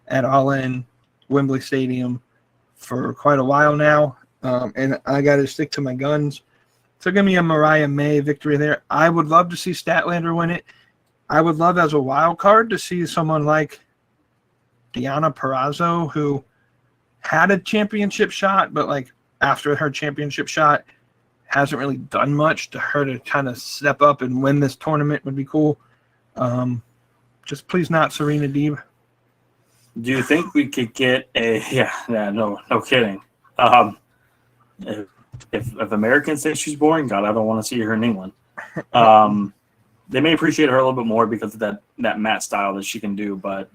Speaker 3: at All In Wembley Stadium for quite a while now. And I got to stick to my guns. So give me a Mariah May victory there. I would love to see Statlander win it. I would love, as a wild card, to see someone like Deonna Purrazzo, who had a championship shot, but after her championship shot, hasn't really done much. To her to kind of step up and win this tournament would be cool. Just please not Serena Deeb.
Speaker 2: Do you think we could get no kidding. If Americans think she's boring, God, I don't want to see her in England. They may appreciate her a little bit more because of that mat style that she can do, but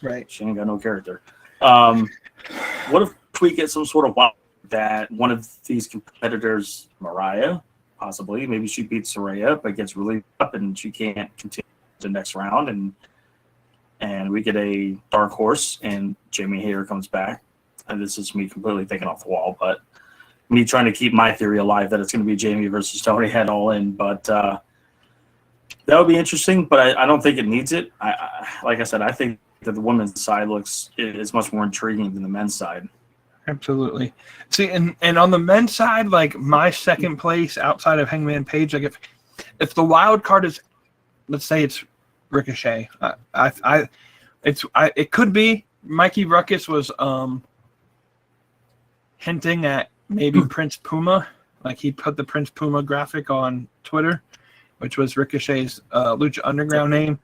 Speaker 3: right,
Speaker 2: she ain't got no character. What if we get some sort of wild that one of these competitors, Mariah, possibly, maybe she beats Saraya, but gets really up and she can't continue the next round, and we get a dark horse and Jamie Hayter comes back. And this is me completely thinking off the wall, but me trying to keep my theory alive that it's going to be Jamie versus Tony head all in, but that would be interesting, but I don't think it needs it. Like I said, I think that the women's side is much more intriguing than the men's side.
Speaker 3: Absolutely. See, and on the men's side, my second place outside of Hangman Page, if the wild card is, let's say it's Ricochet, it could be. Mikey Ruckus was hinting at maybe Prince Puma, he put the Prince Puma graphic on Twitter, which was Ricochet's Lucha Underground name.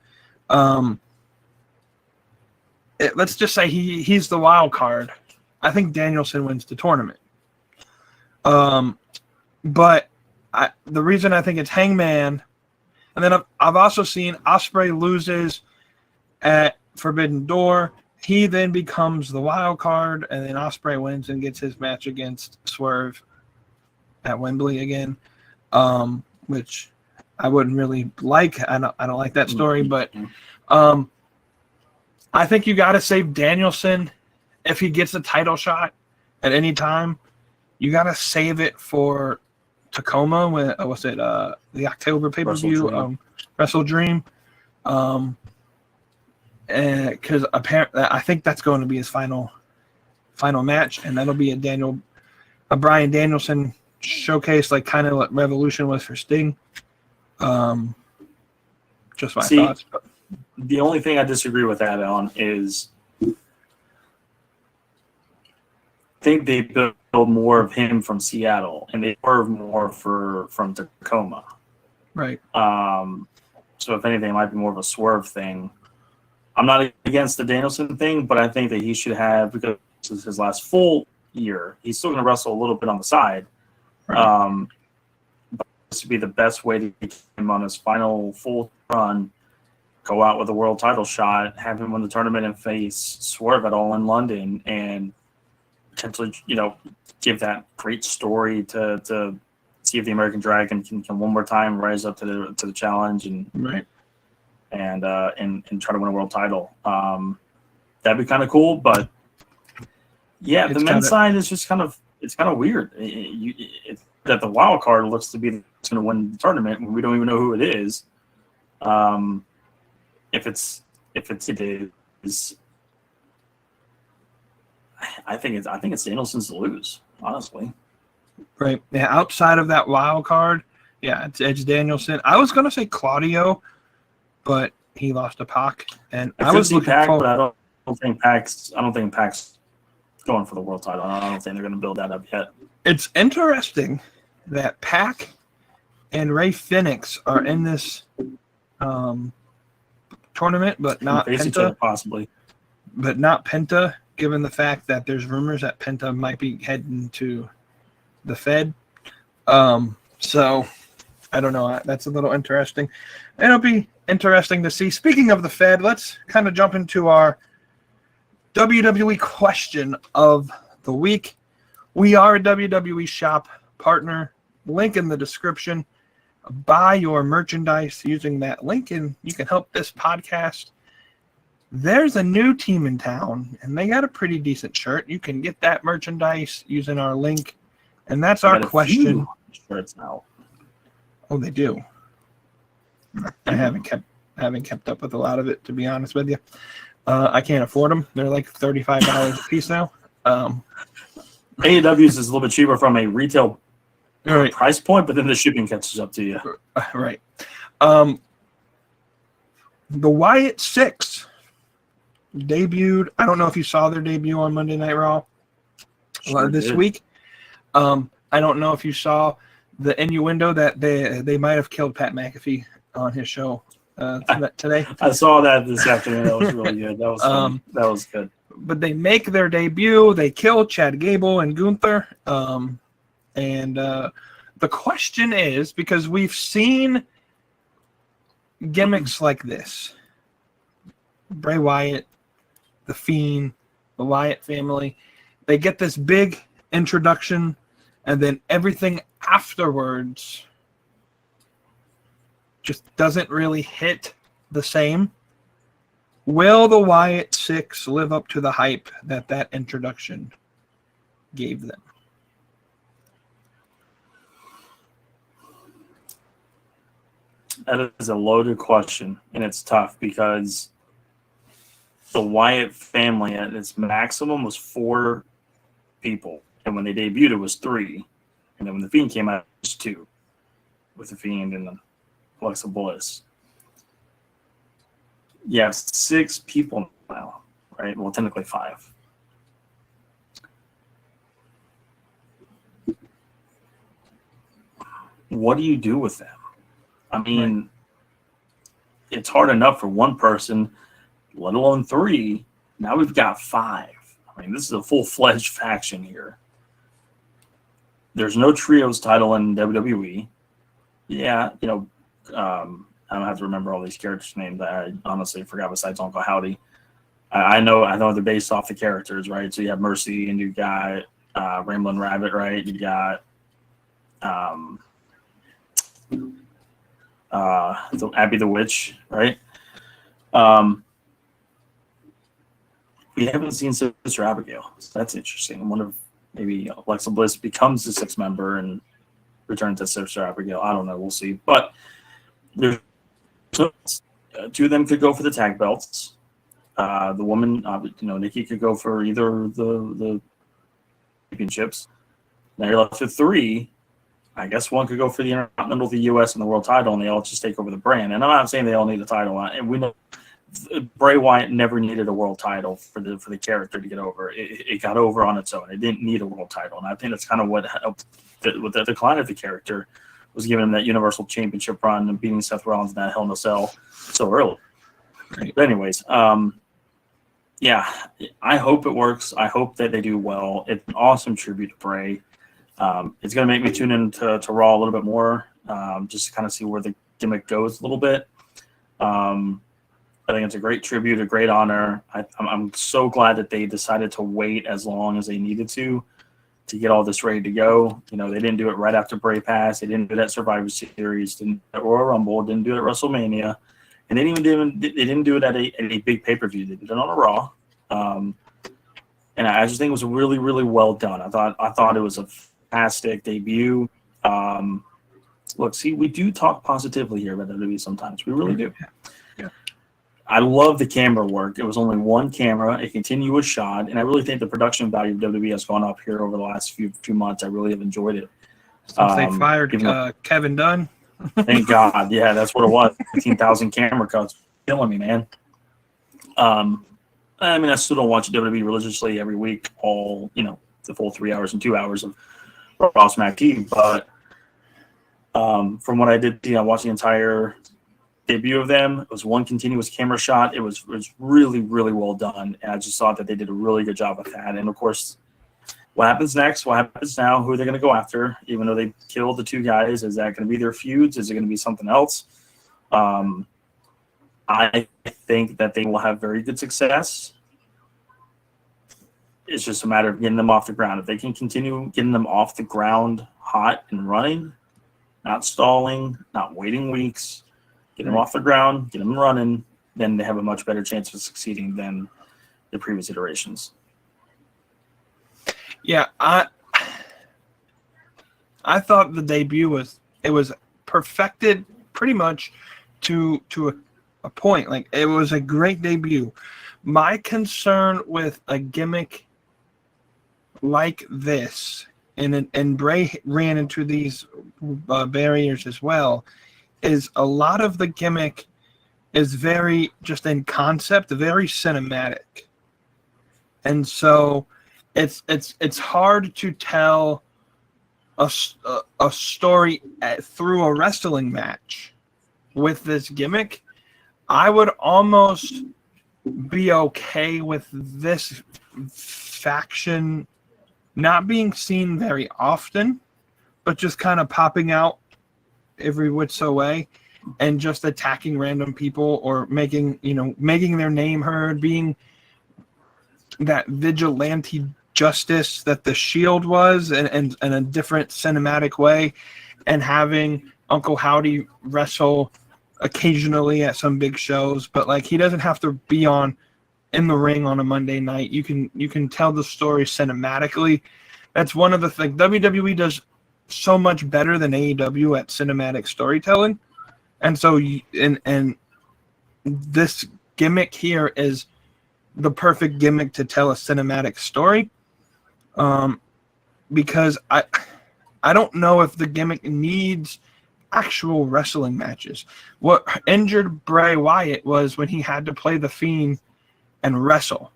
Speaker 3: Let's just say he's the wild card. I think Danielson wins the tournament. But the reason I think it's Hangman, and then I've also seen Ospreay loses at Forbidden Door. He then becomes the wild card, and then Ospreay wins and gets his match against Swerve at Wembley again, which I wouldn't really like. I don't like that story, but I think you got to save Danielson. If he gets a title shot at any time, you got to save it for Tacoma. When the October pay-per-view, Wrestle Dream. Because apparently, I think that's going to be his final match, and that'll be a Bryan Danielson showcase, kind of what Revolution was for Sting. Just my thoughts.
Speaker 2: The only thing I disagree with that on is I think they build more of him from Seattle, and they swerve more from Tacoma.
Speaker 3: Right.
Speaker 2: So if anything, it might be more of a Swerve thing. I'm not against the Danielson thing, but I think that he should have, because this is his last full year. He's still going to wrestle a little bit on the side.
Speaker 3: Right.
Speaker 2: But this would be the best way to get him on his final full run, go out with a world title shot, have him win the tournament and face Swerve at All in London, and potentially, give that great story to see if the American Dragon can one more time rise up to the challenge and
Speaker 3: Right.
Speaker 2: and try to win a world title. That'd be kind of cool, but yeah, the men's side is just kind of weird. It's that the wild card looks to be going to win the tournament when we don't even know who it is. If it is, I think it's Danielson's to lose, honestly.
Speaker 3: Right. Yeah. Outside of that wild card, yeah, it's Danielson. I was gonna say Claudio, but he lost to Pac, and I was looking
Speaker 2: Pac,
Speaker 3: forward.
Speaker 2: but I don't think Pac's going for the world title. I don't think they're going to build that up yet.
Speaker 3: It's interesting that Pac and Ray Phoenix are in this tournament, but not
Speaker 2: Face each other,
Speaker 3: Penta.
Speaker 2: possibly.
Speaker 3: But not Penta, given the fact that there's rumors that Penta might be heading to the Fed. So I don't know. That's a little interesting. It'll be interesting to see. Speaking of the Fed, let's kind of jump into our WWE question of the week. We are a WWE shop partner. Link in the description. Buy your merchandise using that link, and you can help this podcast. There's a new team in town, and they got a pretty decent shirt. You can get that merchandise using our link, and that's our question.
Speaker 2: Shirts now.
Speaker 3: Oh, they do. I haven't kept up with a lot of it, to be honest with you. I can't afford them. They're like $35 a piece now.
Speaker 2: AEW's is a little bit cheaper from a retail
Speaker 3: Right.
Speaker 2: price point, but then the shipping catches up to you.
Speaker 3: Right. The Wyatt 6 debuted. I don't know if you saw their debut on Monday Night Raw this week. I don't know if you saw the innuendo that they might have killed Pat McAfee on his show today.
Speaker 2: I saw that this afternoon. That was really good. That was funny. That was good.
Speaker 3: But they make their debut. They kill Chad Gable and Gunther. And the question is, because we've seen gimmicks like this, Bray Wyatt, The Fiend, the Wyatt family, they get this big introduction, and then everything afterwards just doesn't really hit the same. Will the Wyatt 6 live up to the hype that introduction gave them?
Speaker 2: That is a loaded question, and it's tough because the Wyatt family at its maximum was 4 people, and when they debuted, it was 3, and then when the Fiend came out, it was 2, with the Fiend and Alexa Bliss. You have 6 people now, right? Well, technically 5. What do you do with them? I mean, It's hard enough for one person, let alone 3. Now we've got 5. I mean, this is a full-fledged faction here. There's no trios title in WWE. Yeah, I don't have to remember all these characters' names. I honestly forgot besides Uncle Howdy. I know they're based off the characters, right? So you have Mercy, and you got Ramblin' Rabbit, right? You got Abby the Witch, right? We haven't seen Sister Abigail, so that's interesting. I wonder if maybe Alexa Bliss becomes the 6th member and returns to Sister Abigail. I don't know. We'll see. But there's 2 of them could go for the tag belts. The woman, Nikki could go for either the championships. Now you're left with 3. I guess one could go for the Intercontinental, the U.S., and the World title, and they all just take over the brand. And I'm not saying they all need a title. And we know Bray Wyatt never needed a world title for the character to get over. It got over on its own. It didn't need a world title, and I think that's kind of what helped with the decline of the character, was giving him that Universal Championship run and beating Seth Rollins in that Hell in a Cell so early. But anyways, Yeah, I hope it works. I hope that they do well. It's an awesome tribute to Bray. It's going to make me tune in to Raw a little bit more, just to kind of see where the gimmick goes a little bit. I think it's a great tribute, a great honor. I'm so glad that they decided to wait as long as they needed to get all this ready to go. You know, they didn't do it right after Bray passed. They didn't do it at Survivor Series, didn't do it at Royal Rumble, didn't do it at WrestleMania, and they didn't do it at a big pay-per-view. They did it on a Raw. And I just think it was really, really well done. I thought it was a fantastic debut. Look, see, we do talk positively here about WWE sometimes. We really do.
Speaker 3: Yeah.
Speaker 2: I love the camera work. It was only one camera, a continuous shot, and I really think the production value of WWE has gone up here over the last few months. I really have enjoyed it.
Speaker 3: Since they fired Kevin Dunn.
Speaker 2: Thank God. Yeah, that's what it was. 15,000 camera cuts. Killing me, man. I mean, I still don't watch WWE religiously every week, the full 3 hours and 2 hours of Raw Smack TV, but from what I did, I watched the entire debut of them. It was one continuous camera shot. It was really, really well done, and I just thought that they did a really good job with that. And of course, what happens next? What happens now? Who are they going to go after? Even though they killed the two guys, is that going to be their feuds? Is it going to be something else? I think that they will have very good success. It's just a matter of getting them off the ground. If they can continue getting them off the ground hot and running, not stalling, not waiting weeks, get them off the ground, get them running, then they have a much better chance of succeeding than the previous iterations.
Speaker 3: Yeah, I thought the debut was perfected pretty much to a point. Like, it was a great debut. My concern with a gimmick like this, and Bray ran into these barriers as well, is a lot of the gimmick is very just in concept, very cinematic, and so it's hard to tell a story through a wrestling match with this gimmick. I would almost be okay with this faction not being seen very often, but just kind of popping out every which way and just attacking random people or making their name heard, being that vigilante justice that the Shield was and in a different cinematic way, and having Uncle Howdy wrestle occasionally at some big shows, but like, he doesn't have to be in the ring on a Monday night. You can tell the story cinematically. That's one of the things WWE does so much better than AEW at cinematic storytelling. And so and this gimmick here is the perfect gimmick to tell a cinematic story. Because I don't know if the gimmick needs actual wrestling matches. What injured Bray Wyatt was when he had to play the Fiend and wrestle.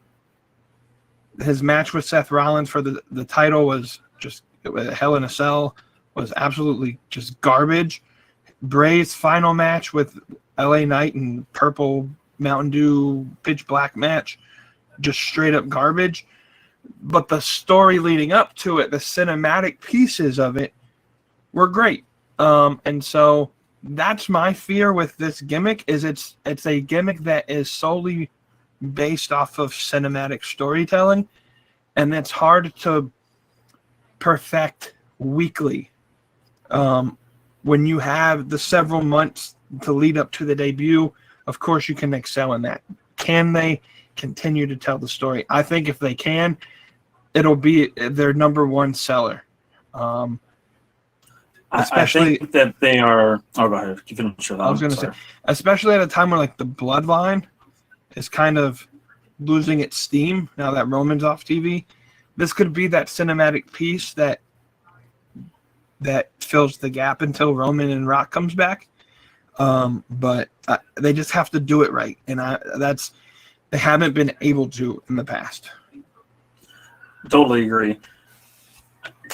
Speaker 3: His match with Seth Rollins for the title was just Hell in a Cell, was absolutely just garbage. Bray's final match with LA Knight and Purple Mountain Dew Pitch Black match, just straight up garbage. But the story leading up to it, the cinematic pieces of it, were great. And so that's my fear with this gimmick, is it's a gimmick that is solely based off of cinematic storytelling, and it's hard to perfect weekly. When you have the several months to lead up to the debut, of course you can excel in that. Can they continue to tell the story? I think if they can, it'll be their number one seller. Especially,
Speaker 2: I think that they are. Oh, go ahead. You can show that.
Speaker 3: I was going to say, especially at a time where like the Bloodline is kind of losing its steam now that Roman's off TV. This could be that cinematic piece that fills the gap until Roman and Rock comes back. But they just have to do it right, and they haven't been able to in the past.
Speaker 2: Totally agree.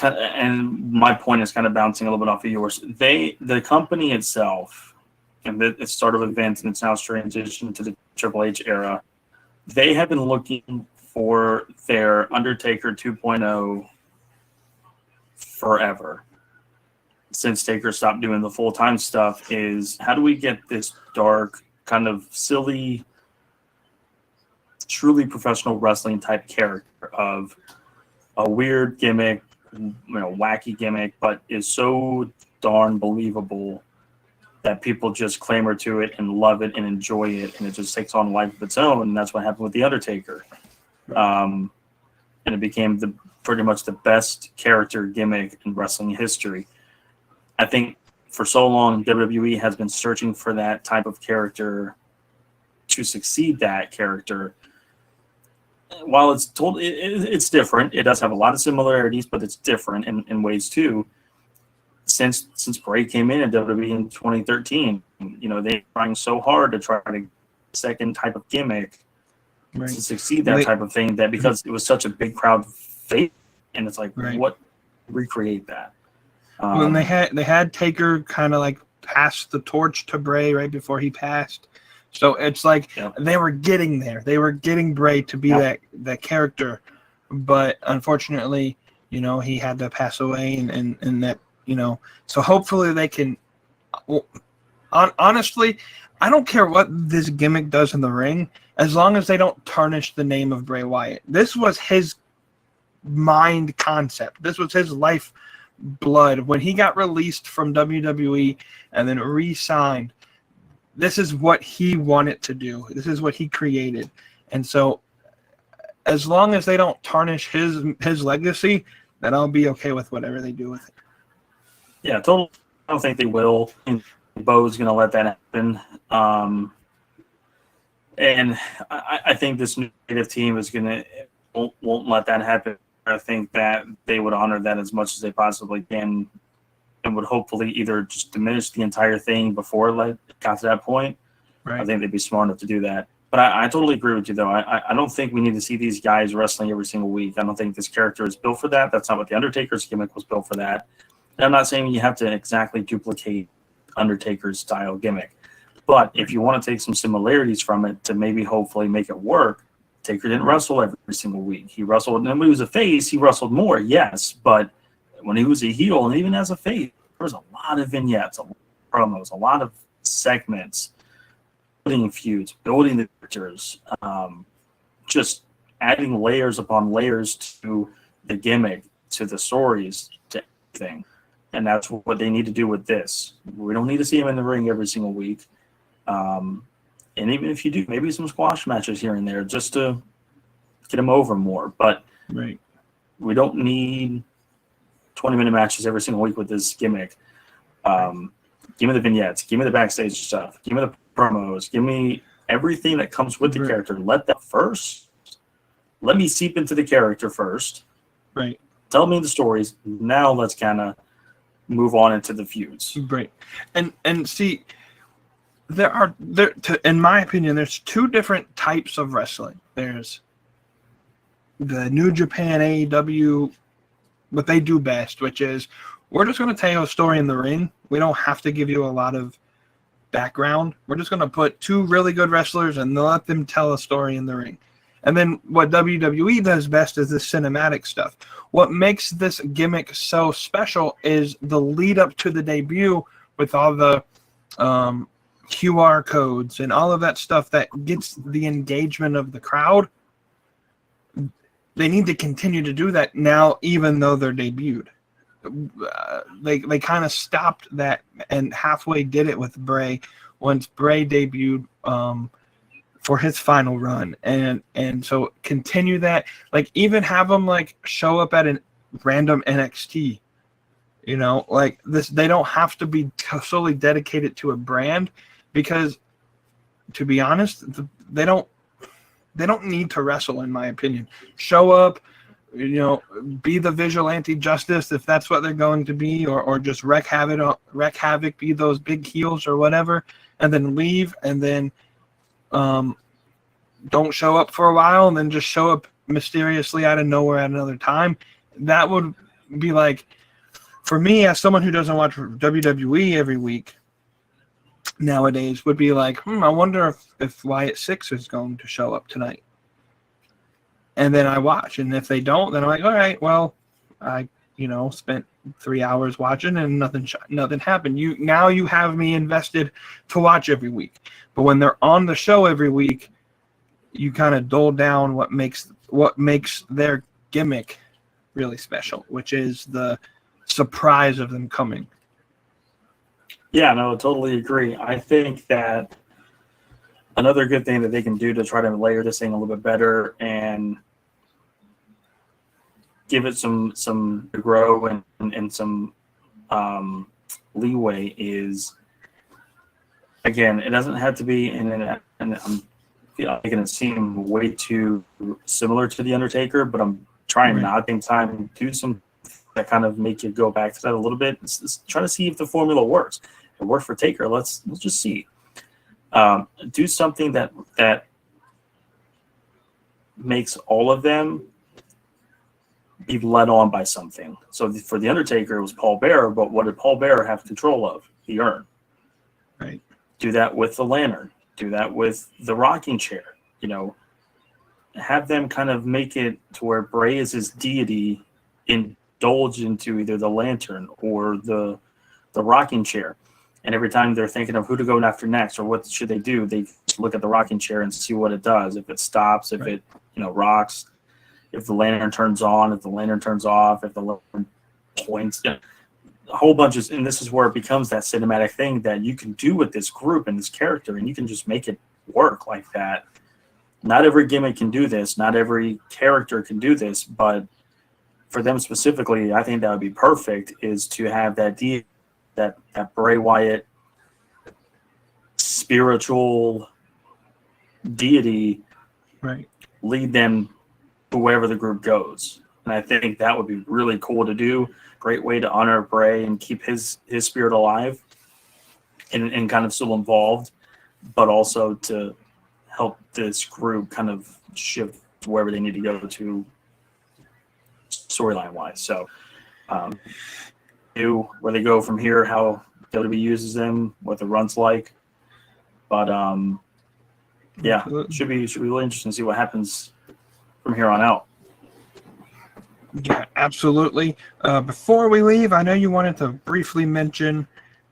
Speaker 2: And my point is kind of bouncing a little bit off of yours. The company itself, and it started with Vince and it's now transitioned to the Triple H era. they have been looking for their Undertaker 2.0 forever. Since Taker stopped doing the full-time stuff, is how do we get this dark, kind of silly, truly professional wrestling type character of a weird gimmick, wacky gimmick, but is so darn believable that people just clamor to it and love it and enjoy it, and it just takes on life of its own. And that's what happened with the Undertaker. And it became pretty much the best character gimmick in wrestling history. I think for so long, WWE has been searching for that type of character to succeed that character. While it's different, it does have a lot of similarities, but it's different in ways too. Since Bray came in at WWE in 2013, they're trying so hard to try to second type of gimmick to succeed that type of thing, that because it was such a big crowd favorite, and it's like, what recreate that?
Speaker 3: When they had Taker kind of like pass the torch to Bray right before he passed, so it's like they were getting there. They were getting Bray to be that character, but unfortunately, he had to pass away, and that So hopefully they can. Honestly, I don't care what this gimmick does in the ring, as long as they don't tarnish the name of Bray Wyatt. This was his mind concept. This was his life blood. When he got released from WWE and then re-signed, this is what he wanted to do. This is what he created. And so as long as they don't tarnish his legacy, then I'll be okay with whatever they do with it.
Speaker 2: Yeah, totally. I don't think they will. Bo's going to let that happen. And I think this new creative team is won't let that happen. I think that they would honor that as much as they possibly can, and would hopefully either just diminish the entire thing before it got to that point. Right. I think they'd be smart enough to do that. But I totally agree with you, though. I don't think we need to see these guys wrestling every single week. I don't think this character is built for that. That's not what the Undertaker's gimmick was built for that. And I'm not saying you have to exactly duplicate Undertaker's style gimmick. But if you want to take some similarities from it to maybe hopefully make it work, Taker didn't wrestle every single week. He wrestled, and when he was a face, he wrestled more, yes. But when he was a heel, and even as a face, there was a lot of vignettes, a lot of promos, a lot of segments, building feuds, building the characters, just adding layers upon layers to the gimmick, to the stories, to everything. And that's what they need to do with this. We don't need to see him in the ring every single week. And even if you do, maybe some squash matches here and there just to get him over more. But we don't need 20-minute matches every single week with this gimmick. Give me the vignettes. Give me the backstage stuff. Give me the promos. Give me everything that comes with the character. Let me seep into the character first. Right. Tell me the stories. Now let's kind of move on into the feuds.
Speaker 3: Right. And see, in my opinion, there's two different types of wrestling. There's the New Japan, AEW, what they do best, which is we're just going to tell you a story in the ring. We don't have to give you a lot of background. We're just going to put two really good wrestlers and let them tell a story in the ring. And then what WWE does best is the cinematic stuff. What makes this gimmick so special is the lead up to the debut with all the QR codes and all of that stuff that gets the engagement of the crowd. They need to continue to do that now, even though they're debuted. They kind of stopped that and halfway did it with Bray once Bray debuted for his final run, and so continue that. Like even have them like show up at a random NXT. Like this, they don't have to be solely dedicated to a brand, because to be honest, they don't need to wrestle, in my opinion. Show up, be the vigilante justice if that's what they're going to be, or just wreak havoc, be those big heels or whatever, and then leave, and then don't show up for a while, and then just show up mysteriously out of nowhere at another time. That would be like, for me, as someone who doesn't watch WWE every week nowadays, would be like, I wonder if Wyatt 6 is going to show up tonight. and then I watch. And if they don't, then I'm like, all right, well, I spent 3 hours watching and nothing happened. Now you have me invested to watch every week. But when they're on the show every week, you kind of dull down what makes their gimmick really special, which is the surprise of them coming.
Speaker 2: Yeah, no, I totally agree. I think that another good thing that they can do to try to layer this thing a little bit better and give it some to grow and some leeway is, again, it doesn't have to be, and I'm making it seem way too similar to The Undertaker, but I'm trying not to take time to do some that kind of make you go back to that a little bit. Let's try to see if the formula works. If it worked for Taker, let's just see. Do something that makes all of them be led on by something. So for The Undertaker, it was Paul Bearer, but what did Paul Bearer have control of? The urn.
Speaker 3: Right.
Speaker 2: Do that with the lantern. Do that with the rocking chair. Have them kind of make it to where Bray is his deity, indulge into either the lantern or the rocking chair. And every time they're thinking of who to go after next or what should they do, they look at the rocking chair and see what it does. If it stops, if it rocks, if the lantern turns on, if the lantern turns off, if the lantern points, a whole bunch of, and this is where it becomes that cinematic thing that you can do with this group and this character, and you can just make it work like that. Not every gimmick can do this. Not every character can do this, but for them specifically, I think that would be perfect, is to have that that Bray Wyatt spiritual deity lead them to wherever the group goes. And I think that would be really cool to do. Great way to honor Bray and keep his spirit alive and kind of still involved, but also to help this group kind of shift to wherever they need to go to storyline wise. So where they go from here, how WWE uses them, what the run's like. But yeah, should be really interesting to see what happens from here on out.
Speaker 3: Yeah, absolutely. Before we leave, I know you wanted to briefly mention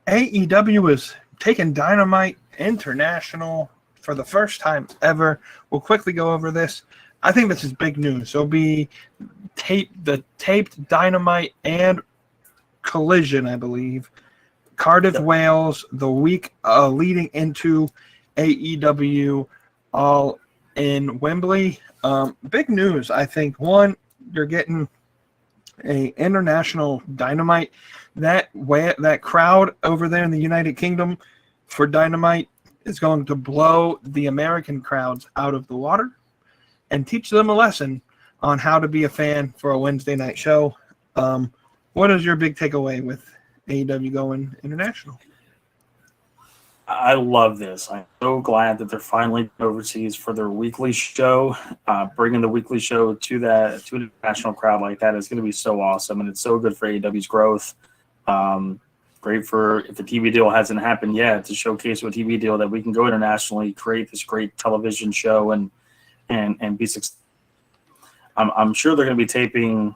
Speaker 3: AEW is taking Dynamite international for the first time ever. We'll quickly go over this. I think this is big news. There'll be taped Dynamite and Collision, I believe, Cardiff, Wales, the week leading into AEW, all in Wembley. Big news, I think. One, you're getting a international Dynamite. That crowd over there in the United Kingdom for Dynamite is going to blow the American crowds out of the water and teach them a lesson on how to be a fan for a Wednesday night show. What is your big takeaway with AEW going international?
Speaker 2: I love this. I'm so glad that they're finally overseas for their weekly show. Bringing the weekly show to an international crowd like that is going to be so awesome, and it's so good for AEW's growth. Great for, if the TV deal hasn't happened yet, to showcase a TV deal that we can go internationally, create this great television show, and be successful. I'm sure they're going to be taping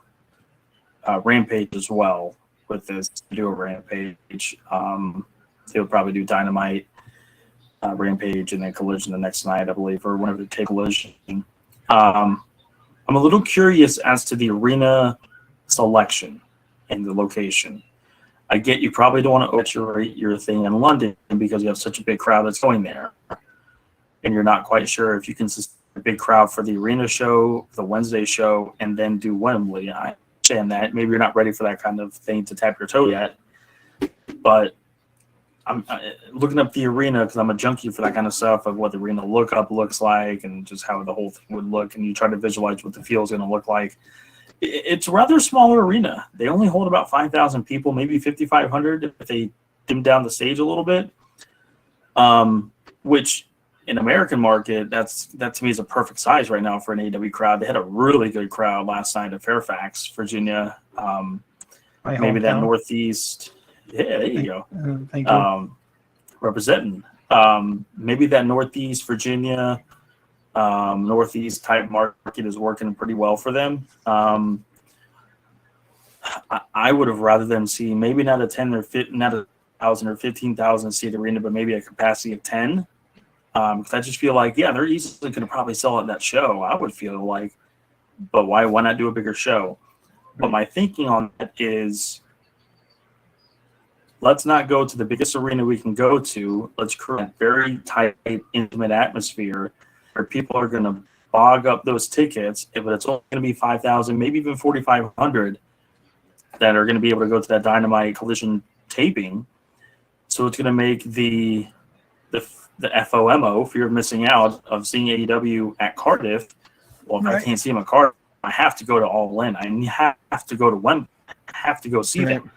Speaker 2: Rampage as well with this, do a Rampage. They'll probably do Dynamite, Rampage, and then Collision the next night, I believe, or whenever they take Collision. I'm a little curious as to the arena selection and the location. I get you probably don't want to overrate your thing in London because you have such a big crowd that's going there, and you're not quite sure if you can sustain a big crowd for the arena show, the Wednesday show, and then do Wembley. I understand that. Maybe you're not ready for that kind of thing to tap your toe yet, but I'm looking up the arena because I'm a junkie for that kind of stuff, of what the arena looks like and just how the whole thing would look, and you try to visualize what the field is going to look like. It's a rather smaller arena. They only hold about 5,000 people, maybe 5,500 if they dim down the stage a little bit, which in American market, that to me is a perfect size right now for an AEW crowd. They had a really good crowd last night at Fairfax, Virginia. Maybe that Northeast. Yeah, there you go.
Speaker 3: Thank you.
Speaker 2: Representing. Maybe that Northeast Virginia, Northeast type market is working pretty well for them. I would have rather them see maybe not a 10 or 15, not a 1,000 or 15,000 seat arena, but maybe a capacity of 10. Because I just feel like, yeah, they're easily going to probably sell at that show. I would feel like, but why not do a bigger show? But my thinking on that is, let's not go to the biggest arena we can go to. Let's create a very tight, intimate atmosphere where people are going to bog up those tickets. If it's only going to be 5,000, maybe even 4,500 that are going to be able to go to that Dynamite Collision taping. So it's going to make the FOMO, fear of missing out, of seeing AEW at Cardiff. Well, if I can't see them at Cardiff, I have to go to All In. I have to go to Wembley. I have to go see them.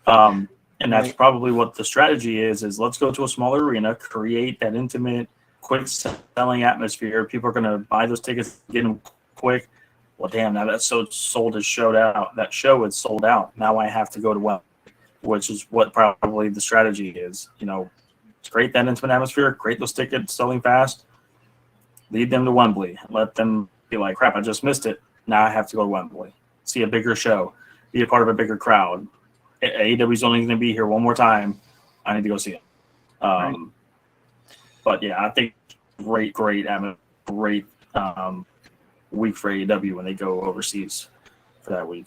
Speaker 2: And that's probably what the strategy is let's go to a smaller arena, create that intimate, quick selling atmosphere. People are going to buy those tickets, get them quick. Well, damn, now that show is sold out. Now I have to go to Wembley, which is what probably the strategy is. Create that intimate atmosphere, create those tickets selling fast, lead them to Wembley, let them be like, crap, I just missed it. Now I have to go to Wembley, see a bigger show, be a part of a bigger crowd. AEW's only going to be here one more time. I need to go see it. But yeah, I think great week for AEW when they go overseas for that week.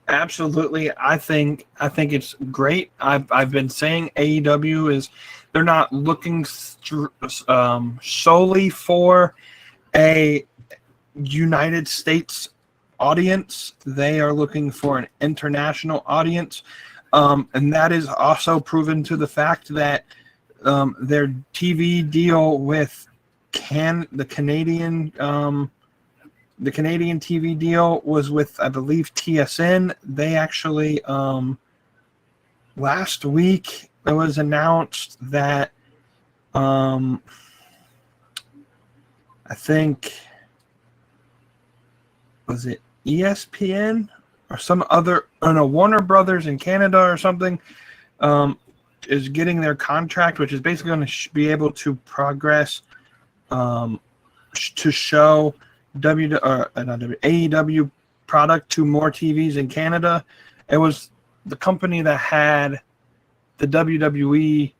Speaker 3: Absolutely. I think it's great. I've been saying AEW is, they're not looking solely for a United States audience. They are looking for an international audience. And that is also proven to the fact that their TV deal with the Canadian TV deal was with, I believe, TSN. They actually, last week, it was announced that I think, was it ESPN or some other, Warner Brothers in Canada or something, is getting their contract, which is basically going to be able to progress to show AEW product to more TVs in Canada. It was the company that had the WWE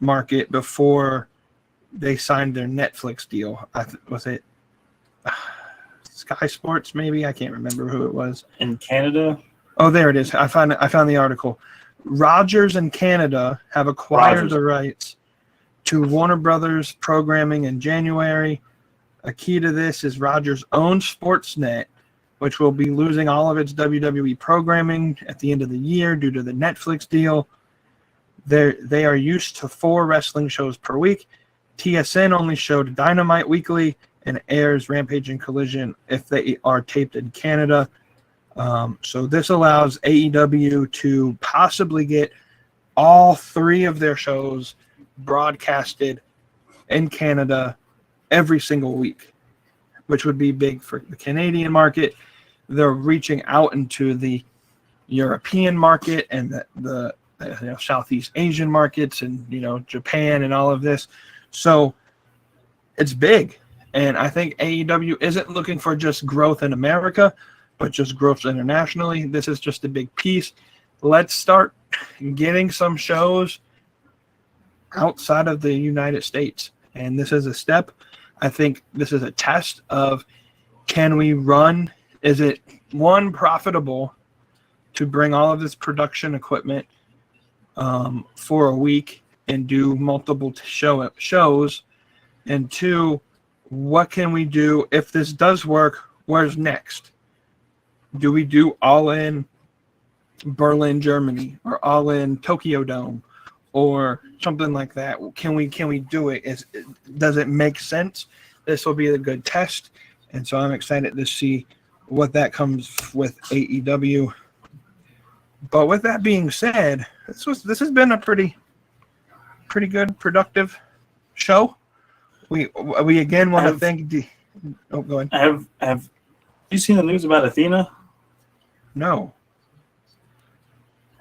Speaker 3: market before they signed their Netflix deal. Was it Sky Sports? Maybe, I can't remember who it was.
Speaker 2: In Canada?
Speaker 3: Oh, there it is. I found the article. Rogers in Canada have acquired the rights to Warner Brothers programming in January. A key to this is Rogers' own Sportsnet, which will be losing all of its WWE programming at the end of the year due to the Netflix deal. They are used to 4 wrestling shows per week. TSN only showed Dynamite weekly and airs Rampage and Collision if they are taped in Canada. So this allows AEW to possibly get all 3 of their shows broadcasted in Canada every single week, which would be big for the Canadian market. They're reaching out into the European market and the Southeast Asian markets and Japan and all of this. So it's big. And I think AEW isn't looking for just growth in America, but just growth internationally. This is just a big piece. Let's start getting some shows outside of the United States. And this is a step. I think this is a test of, can we run? Is it, one, profitable to bring all of this production equipment for a week and do multiple shows? And 2, what can we do if this does work? Where's next? Do we do All In Berlin, Germany, or All In Tokyo Dome, or something like that? Can we do it? Does it make sense? This will be a good test, and so I'm excited to see what that comes with AEW. But with that being said, this has been a pretty good, productive show. We again want to thank go ahead.
Speaker 2: Have you seen the news about Athena?
Speaker 3: No.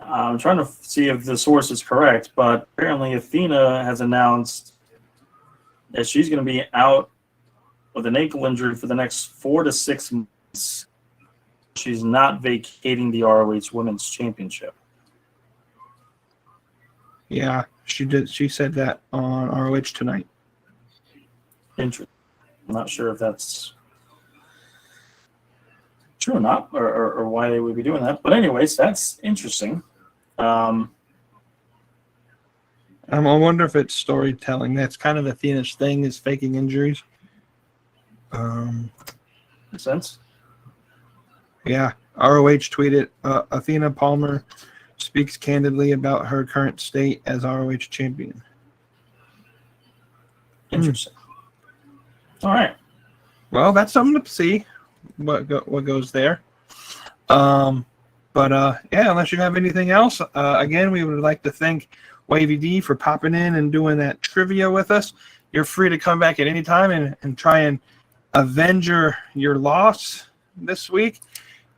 Speaker 2: I'm trying to see if the source is correct, but apparently Athena has announced that she's going to be out with an ankle injury for the next 4 to 6 months. She's not vacating the ROH Women's Championship.
Speaker 3: Yeah, she did. She said that on ROH tonight.
Speaker 2: Interesting. I'm not sure if that's true or not, or why they would be doing that. But anyways, that's interesting.
Speaker 3: I wonder if it's storytelling. That's kind of Athena's thing, is faking injuries.
Speaker 2: Makes sense.
Speaker 3: Yeah, ROH tweeted, Athena Palmer speaks candidly about her current state as ROH champion.
Speaker 2: Interesting. All right.
Speaker 3: Well, that's something to see what goes there. Yeah, unless you have anything else, again, we would like to thank Wavy D for popping in and doing that trivia with us. You're free to come back at any time and try and avenge your loss this week.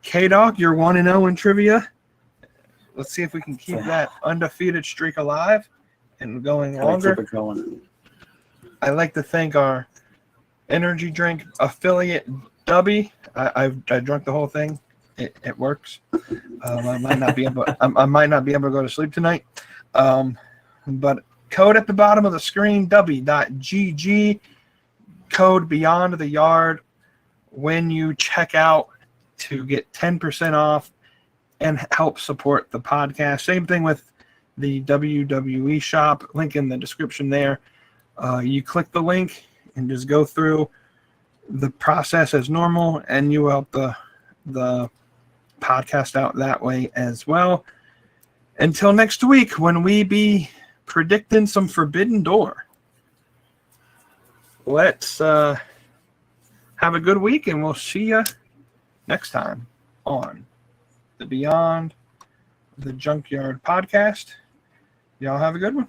Speaker 3: KDAWG, you're 1-0 in trivia. Let's see if we can keep that undefeated streak alive and going longer.
Speaker 2: Keep it going.
Speaker 3: I'd like to thank our energy drink affiliate, Dubby. I drank the whole thing. It works. I might not be able to go to sleep tonight. But code at the bottom of the screen, Dubby.gg. Code Beyond the Yard when you check out to get 10% off and help support the podcast. Same thing with the WWE shop. Link in the description there. You click the link and just go through the process as normal, and you help the podcast out that way as well. Until next week, when we be predicting some Forbidden Door. Let's have a good week, and we'll see you next time on the Beyond the Junkyard podcast. Y'all have a good one.